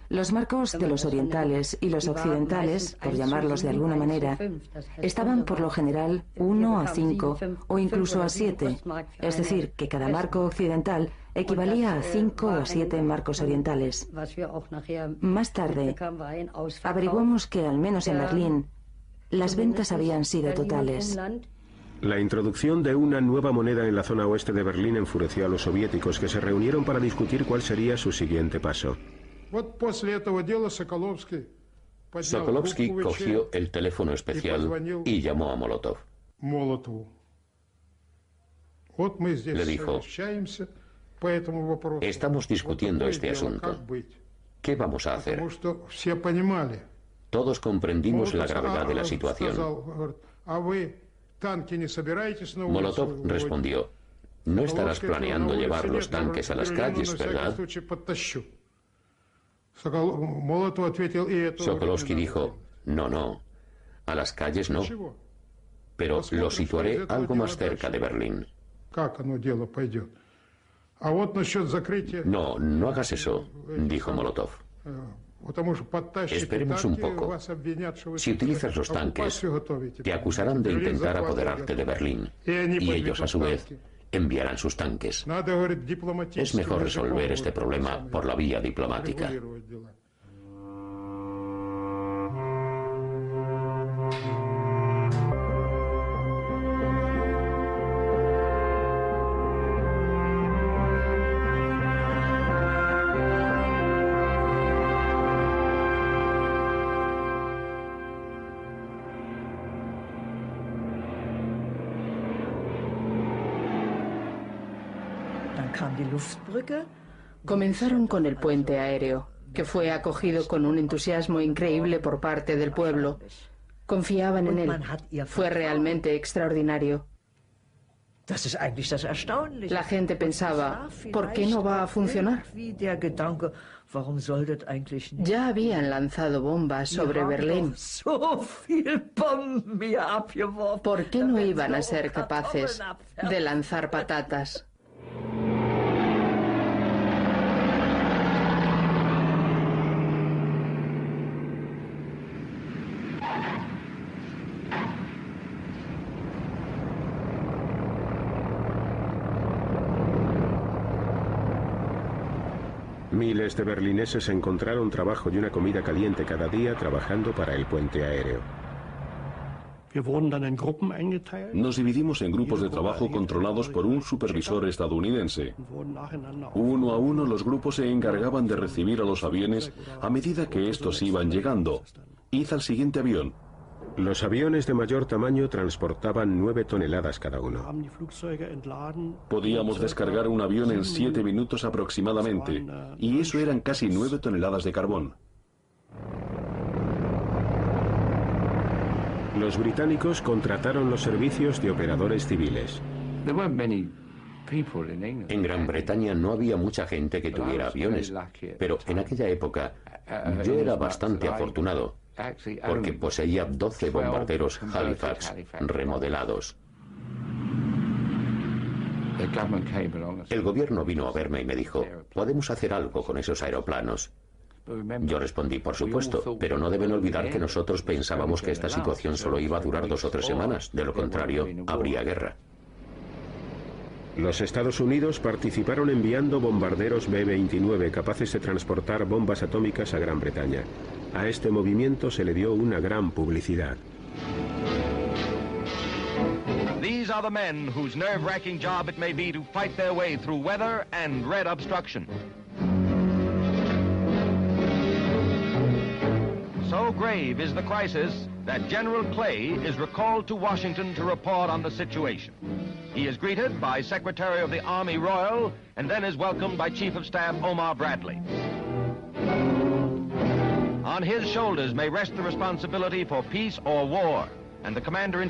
Los marcos de los orientales y los occidentales, por llamarlos de alguna manera, estaban por lo general 1 a 5 o incluso a 7, es decir, que cada marco occidental equivalía a 5 o 7 marcos orientales. Más tarde, averiguamos que, al menos en Berlín, las ventas habían sido totales. La introducción de una nueva moneda en la zona oeste de Berlín enfureció a los soviéticos, que se reunieron para discutir cuál sería su siguiente paso. Sokolovsky cogió el teléfono especial y llamó a Molotov. Le dijo: estamos discutiendo este asunto. ¿Qué vamos a hacer? Todos comprendimos la gravedad de la situación. Molotov respondió: no estarás planeando llevar los tanques a las calles, ¿verdad? Sokolovsky dijo: no, a las calles no, pero lo situaré algo más cerca de Berlín. No hagas eso, dijo Molotov. Esperemos un poco. Si utilizas los tanques, te acusarán de intentar apoderarte de Berlín, y ellos, a su vez, enviarán sus tanques. Es mejor resolver este problema por la vía diplomática. Comenzaron con el puente aéreo, que fue acogido con un entusiasmo increíble por parte del pueblo. Confiaban en él. Fue realmente extraordinario. La gente pensaba: ¿por qué no va a funcionar? Ya habían lanzado bombas sobre Berlín. ¿Por qué no iban a ser capaces de lanzar patatas? Miles de berlineses encontraron trabajo y una comida caliente cada día trabajando para el puente aéreo. Nos dividimos en grupos de trabajo controlados por un supervisor estadounidense. Uno a uno los grupos se encargaban de recibir a los aviones a medida que estos iban llegando. Id al siguiente avión. Los aviones de mayor tamaño transportaban 9 toneladas cada uno. Podíamos descargar un avión en 7 minutos aproximadamente, y eso eran casi 9 toneladas de carbón. Los británicos contrataron los servicios de operadores civiles. En Gran Bretaña no había mucha gente que tuviera aviones, pero en aquella época yo era bastante afortunado, porque poseía 12 bombarderos Halifax remodelados. El gobierno vino a verme y me dijo: ¿podemos hacer algo con esos aeroplanos? Yo respondí: por supuesto, pero no deben olvidar que nosotros pensábamos que esta situación solo iba a durar 2 o 3 semanas, de lo contrario, habría guerra. Los Estados Unidos participaron enviando bombarderos B-29 capaces de transportar bombas atómicas a Gran Bretaña. A este movimiento se le dio una gran publicidad. These are the men whose nerve-wracking job it may be to fight their way through weather and red obstruction. So grave is the crisis that General Clay is recalled to Washington to report on the situation. He is greeted by Secretary of the Army Royal and then is welcomed by Chief of Staff Omar Bradley. On his shoulders may rest the responsibility for peace or war, and the commander-in-chief